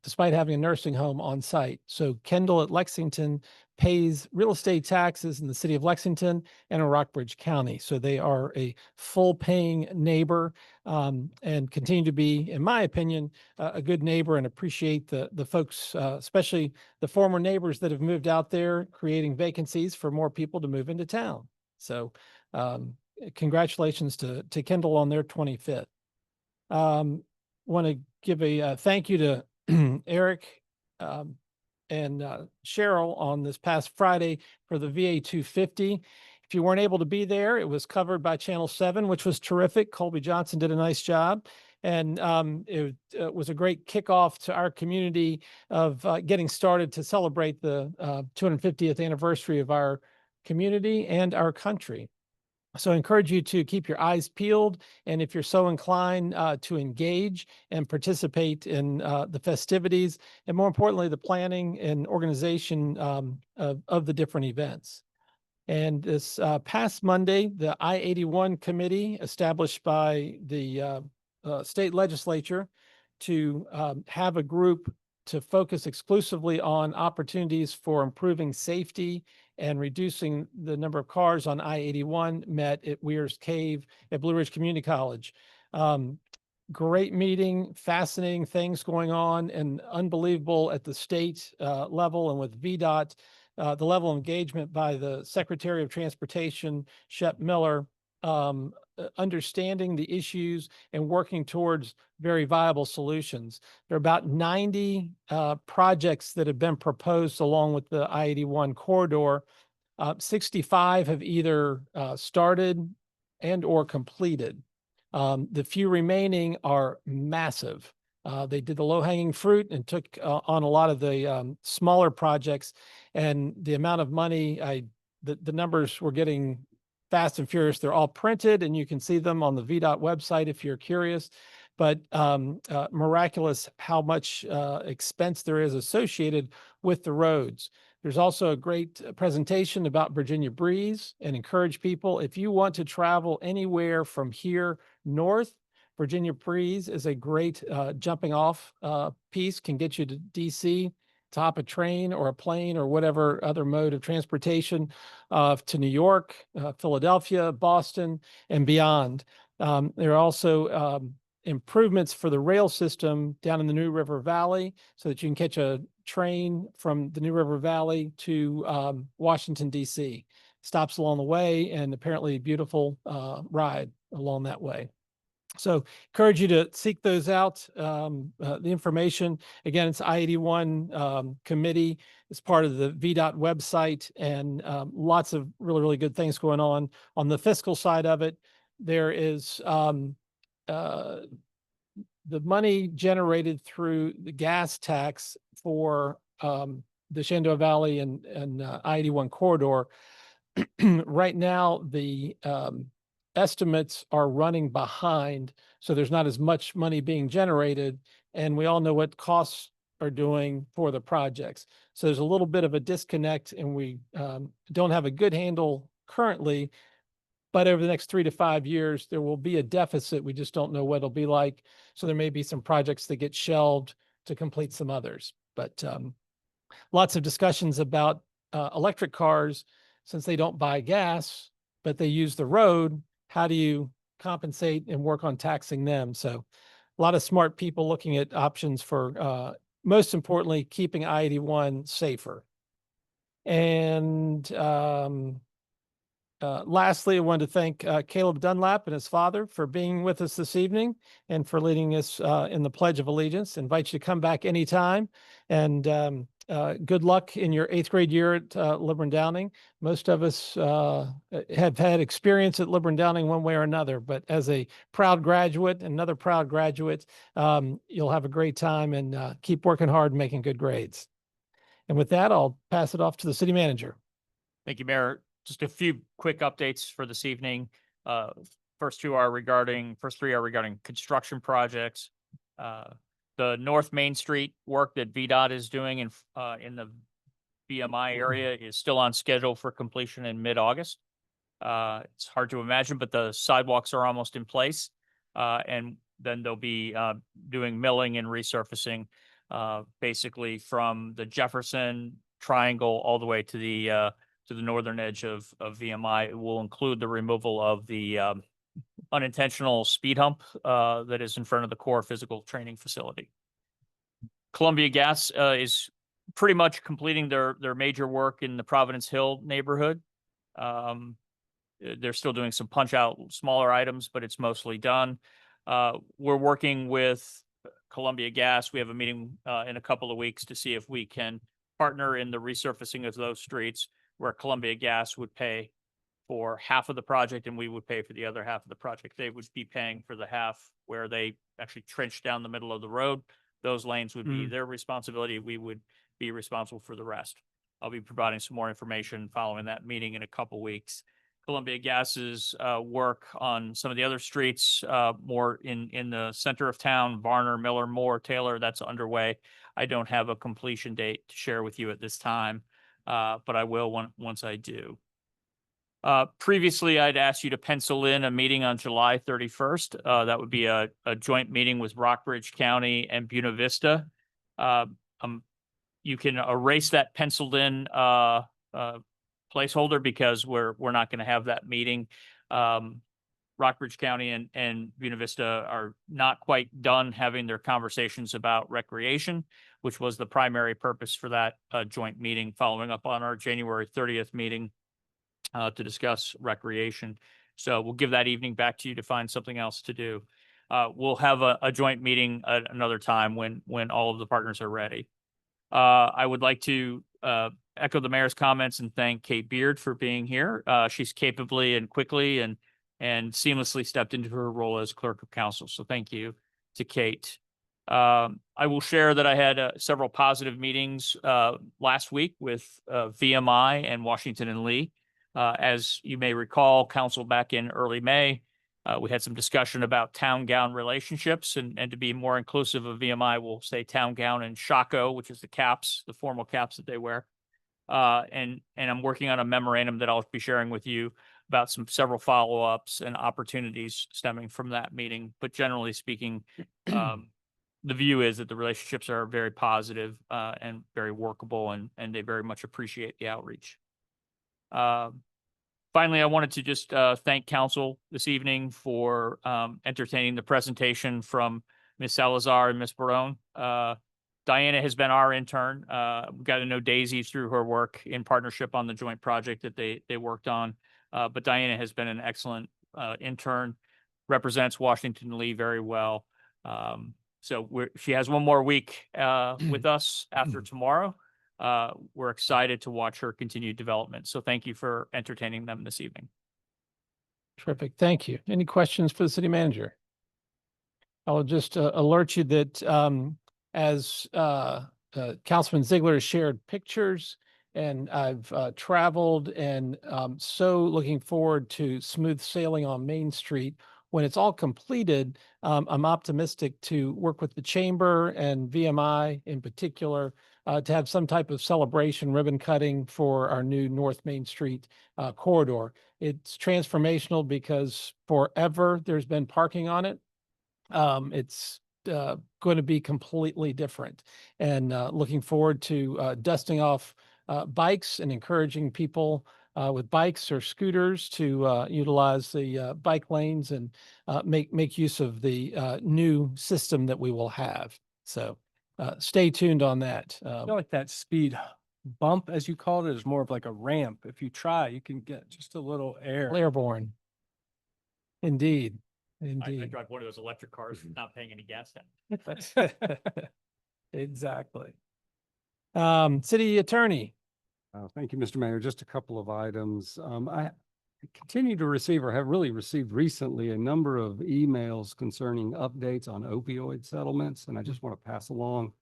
despite having a nursing home on site. So Kendall at Lexington pays real estate taxes in the city of Lexington and in Rockbridge County. So they are a full paying neighbor, and continue to be, in my opinion, a good neighbor, and appreciate the folks, especially the former neighbors that have moved out there, creating vacancies for more people to move into town. So congratulations to Kendall on their 25th. Want to give a thank you to Eric and Cheryl on this past Friday for the VA 250. If you weren't able to be there, it was covered by Channel 7, which was terrific. Colby Johnson did a nice job. And it was a great kickoff to our community of getting started to celebrate the 250th anniversary of our community and our country. So I encourage you to keep your eyes peeled, and if you're so inclined, to engage and participate in the festivities, and more importantly, the planning and organization of the different events. And this past Monday, the I-81 committee established by the state legislature to have a group to focus exclusively on opportunities for improving safety and reducing the number of cars on I-81 met at Weir's Cave at Blue Ridge Community College. Great meeting, fascinating things going on, and unbelievable at the state level and with VDOT, the level of engagement by the Secretary of Transportation, Shep Miller, understanding the issues and working towards very viable solutions. There are about 90 projects that have been proposed along with the I-81 corridor. 65 have either started and or completed. The few remaining are massive. They did the low-hanging fruit and took on a lot of the smaller projects, and the amount of money, the numbers were getting fast and furious. They're all printed, and you can see them on the VDOT website if you're curious. But miraculous how much expense there is associated with the roads. There's also a great presentation about Virginia Breeze, and encourage people, if you want to travel anywhere from here north, Virginia Breeze is a great jumping off piece, can get you to DC, top a train or a plane or whatever other mode of transportation to New York, Philadelphia, Boston, and beyond. There are also improvements for the rail system down in the New River Valley so that you can catch a train from the New River Valley to Washington, D.C. Stops along the way, and apparently a beautiful ride along that way. So encourage you to seek those out. The information, again, it's I-81 committee. It's part of the VDOT website, and lots of really, really good things going on. On the fiscal side of it, there is the money generated through the gas tax for the Shenandoah Valley and I-81 corridor. Right now, the estimates are running behind, so there's not as much money being generated, and we all know what costs are doing for the projects. So there's a little bit of a disconnect, and we don't have a good handle currently, but over the next 3 to 5 years, there will be a deficit. We just don't know what it'll be like. So there may be some projects that get shelved to complete some others, but lots of discussions about electric cars, since they don't buy gas, but they use the road. How do you compensate and work on taxing them? So a lot of smart people looking at options for, most importantly, keeping I-81 safer. And lastly, I wanted to thank Caleb Dunlap and his father for being with us this evening and for leading us in the Pledge of Allegiance. I invite you to come back anytime and good luck in your 8th grade year at Liburn Downing. Most of us have had experience at Liburn Downing one way or another, but as a proud graduate, another proud graduate, you'll have a great time, and keep working hard and making good grades. And with that, I'll pass it off to the city manager. Thank you, Mayor. Just a few quick updates for this evening. First three are regarding construction projects. The North Main Street work that VDOT is doing in the BMI area is still on schedule for completion in mid-August. It's hard to imagine, but the sidewalks are almost in place. And then they'll be doing milling and resurfacing basically from the Jefferson Triangle all the way to the northern edge of VMI. It will include the removal of the unintentional speed hump that is in front of the core physical training facility. Columbia Gas is pretty much completing their major work in the Providence Hill neighborhood. They're still doing some punch out smaller items, but it's mostly done. We're working with Columbia Gas. We have a meeting in a couple of weeks to see if we can partner in the resurfacing of those streets, where Columbia Gas would pay for half of the project and we would pay for the other half of the project. They would be paying for the half where they actually trench down the middle of the road. Those lanes would be their responsibility. We would be responsible for the rest. I'll be providing some more information following that meeting in a couple weeks. Columbia Gas's work on some of the other streets, more in the center of town, Varner, Miller, Moore, Taylor, that's underway. I don't have a completion date to share with you at this time, but I will once I do. Previously, I'd asked you to pencil in a meeting on July 31st. That would be a joint meeting with Rockbridge County and Buena Vista. You can erase that penciled in placeholder because we're not going to have that meeting. Rockbridge County and Buena Vista are not quite done having their conversations about recreation, which was the primary purpose for that joint meeting, following up on our January 30th meeting to discuss recreation. So we'll give that evening back to you to find something else to do. We'll have a joint meeting at another time when all of the partners are ready. I would like to echo the mayor's comments and thank Kate Beard for being here. She's capably and quickly and seamlessly stepped into her role as clerk of council. So thank you to Kate. I will share that I had several positive meetings last week with VMI and Washington and Lee. As you may recall, council back in early May, we had some discussion about town gown relationships, and to be more inclusive of VMI, we'll say town gown and shako, which is the caps, the formal caps that they wear. And I'm working on a memorandum that I'll be sharing with you about several follow-ups and opportunities stemming from that meeting. But generally speaking, the view is that the relationships are very positive and very workable, and they very much appreciate the outreach. Finally, I wanted to just thank council this evening for entertaining the presentation from Ms. Salazar and Ms. Barone. Diana has been our intern. We got to know Daisy through her work in partnership on the joint project that they worked on. But Diana has been an excellent intern, represents Washington Lee very well. So she has one more week with us after tomorrow. We're excited to watch her continued development. So thank you for entertaining them this evening. Terrific. Thank you. Any questions for the city manager? I'll just alert you that as Councilman Ziegler has shared pictures, and I've traveled and so looking forward to smooth sailing on Main Street. When it's all completed, I'm optimistic to work with the chamber and VMI in particular to have some type of celebration ribbon cutting for our new North Main Street corridor. It's transformational because forever there's been parking on it. It's going to be completely different, and looking forward to dusting off bikes and encouraging people with bikes or scooters to utilize the bike lanes and make use of the new system that we will have. So stay tuned on that. I feel like that speed bump, as you called it, is more of like a ramp. If you try, you can get just a little air. Airborne. Indeed. I Indeed. drive one of those electric cars, not paying any gas tax. Exactly. City Attorney. Thank you, Mr. Mayor. Just a couple of items. I continue to receive or have really received recently a number of emails concerning updates on opioid settlements, and I just want to pass along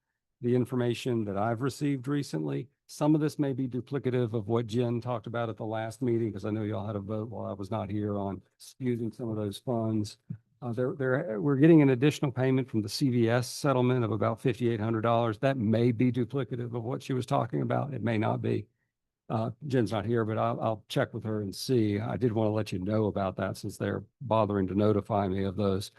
the information that I've received recently. Some of this may be duplicative of what Jen talked about at the last meeting, because I know y'all had a vote while I was not here on using some of those funds. We're getting an additional payment from the CVS settlement of about $5,800. That may be duplicative of what she was talking about. It may not be. Jen's not here, but I'll check with her and see. I did want to let you know about that since they're bothering to notify me of those.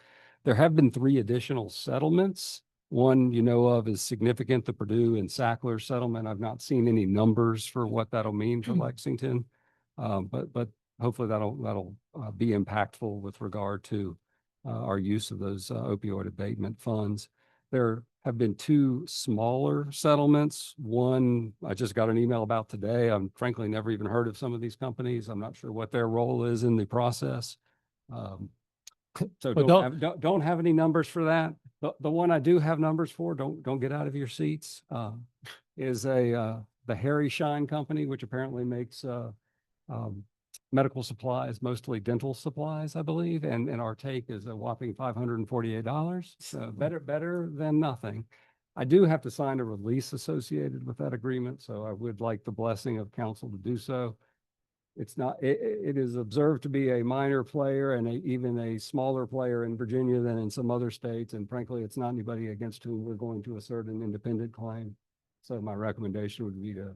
There have been 3 additional settlements. One you know of is significant, the Purdue and Sackler settlement. I've not seen any numbers for what that'll mean for Lexington. But hopefully that'll be impactful with regard to our use of those opioid abatement funds. There have been 2 smaller settlements. One I just got an email about today. I'm frankly never even heard of some of these companies. I'm not sure what their role is in the process. So Well, don't have any numbers for that. The one I do have numbers for, don't get out of your seats, is the Harry Shine Company, which apparently makes medical supplies, mostly dental supplies, I believe, and our take is a whopping $548. So better than nothing. I do have to sign a release associated with that agreement, so I would like the blessing of council to do so. It's not, it is observed to be a minor player and even a smaller player in Virginia than in some other states. And frankly, it's not anybody against whom we're going to assert an independent claim. So my recommendation would be to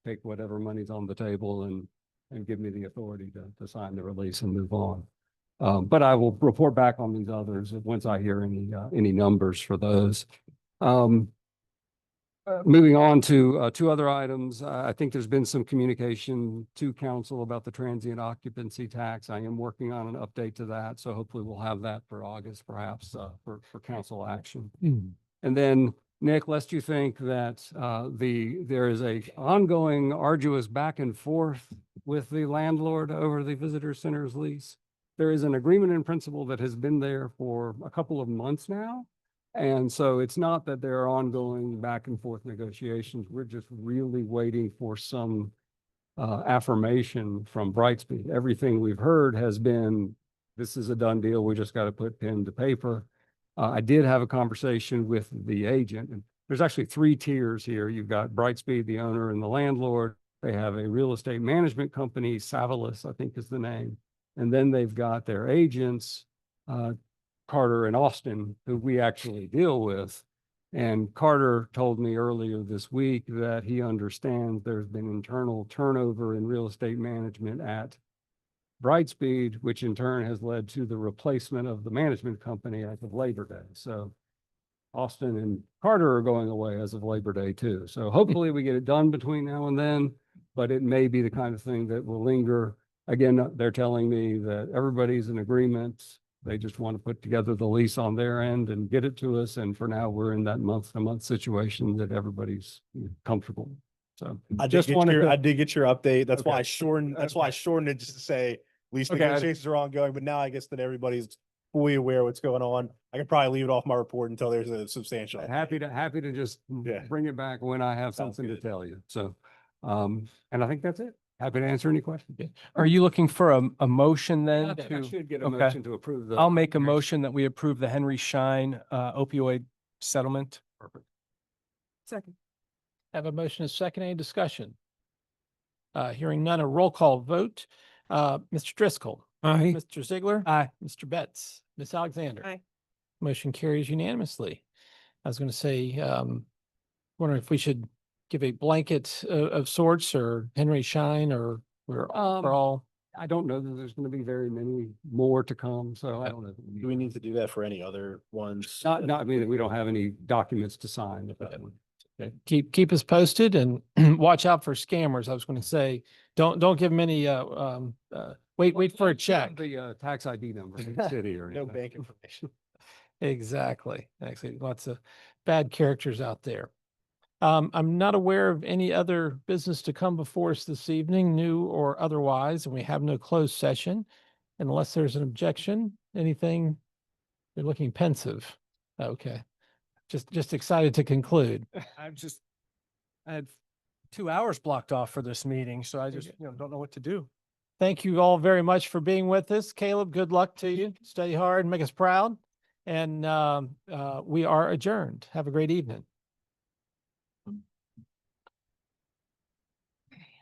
take whatever money's on the table and give me the authority to sign the release and move on. But I will report back on these others once I hear any numbers for those. Moving on to 2 other items, I think there's been some communication to council about the transient occupancy tax. I am working on an update to that, so hopefully we'll have that for August, perhaps for council action. And then, Nick, lest you think that there is a ongoing arduous back and forth with the landlord over the visitor center's lease. There is an agreement in principle that has been there for a couple of months now. And so it's not that there are ongoing back and forth negotiations. We're just really waiting for some affirmation from Brightspeed. Everything we've heard has been, this is a done deal. We just got to put pen to paper. I did have a conversation with the agent, and there's actually 3 tiers here. You've got Brightspeed, the owner, and the landlord. They have a real estate management company, Savalis, I think is the name. And then they've got their agents, Carter and Austin, who we actually deal with. And Carter told me earlier this week that he understands there's been internal turnover in real estate management at Brightspeed, which in turn has led to the replacement of the management company as of Labor Day. So Austin and Carter are going away as of Labor Day too. So hopefully we get it done between now and then, but it may be the kind of thing that will linger. Again, they're telling me that everybody's in agreement. They just want to put together the lease on their end and get it to us. And for now, we're in that month-to-month situation that everybody's comfortable. So I just did get your update. That's why I shortened it just to say lease negotiations are ongoing, but now I guess that everybody's fully aware what's going on. I can probably leave it off my report until there's a substantial. Happy to just bring it back when I have something to tell you. So, and I think that's it. Happy to answer any questions. Are you looking for a motion then I should get a okay. motion to approve the. I'll make a motion that we approve the Henry Shine opioid settlement. Perfect. Second. Have a motion and a second. Any discussion? Hearing none, a roll call vote. Mr. Driscoll. Aye. Mr. Ziegler. Aye. Mr. Betts. Ms. Alexander. Aye. Motion carries unanimously. I was going to say, wondering if we should give a blanket of sorts or Henry Shine or we're all. I don't know that there's going to be very many more to come, so I don't know. Do we need to do that for any other ones? Not, I mean, we don't have any documents to sign with that one. Okay. Keep us posted and watch out for scammers. I was going to say, don't give them any, wait for a check. The tax ID number in the city or No anything. bank information. Exactly. Actually, lots of bad characters out there. I'm not aware of any other business to come before us this evening, new or otherwise, and we have no closed session. Unless there's an objection, anything, you're looking pensive. Okay. Just excited to conclude. I had 2 hours blocked off for this meeting, so I just, good. don't know what to do. Thank you all very much for being with us. Caleb, good luck to you. Study hard and make us proud. And we are adjourned. Have a great evening.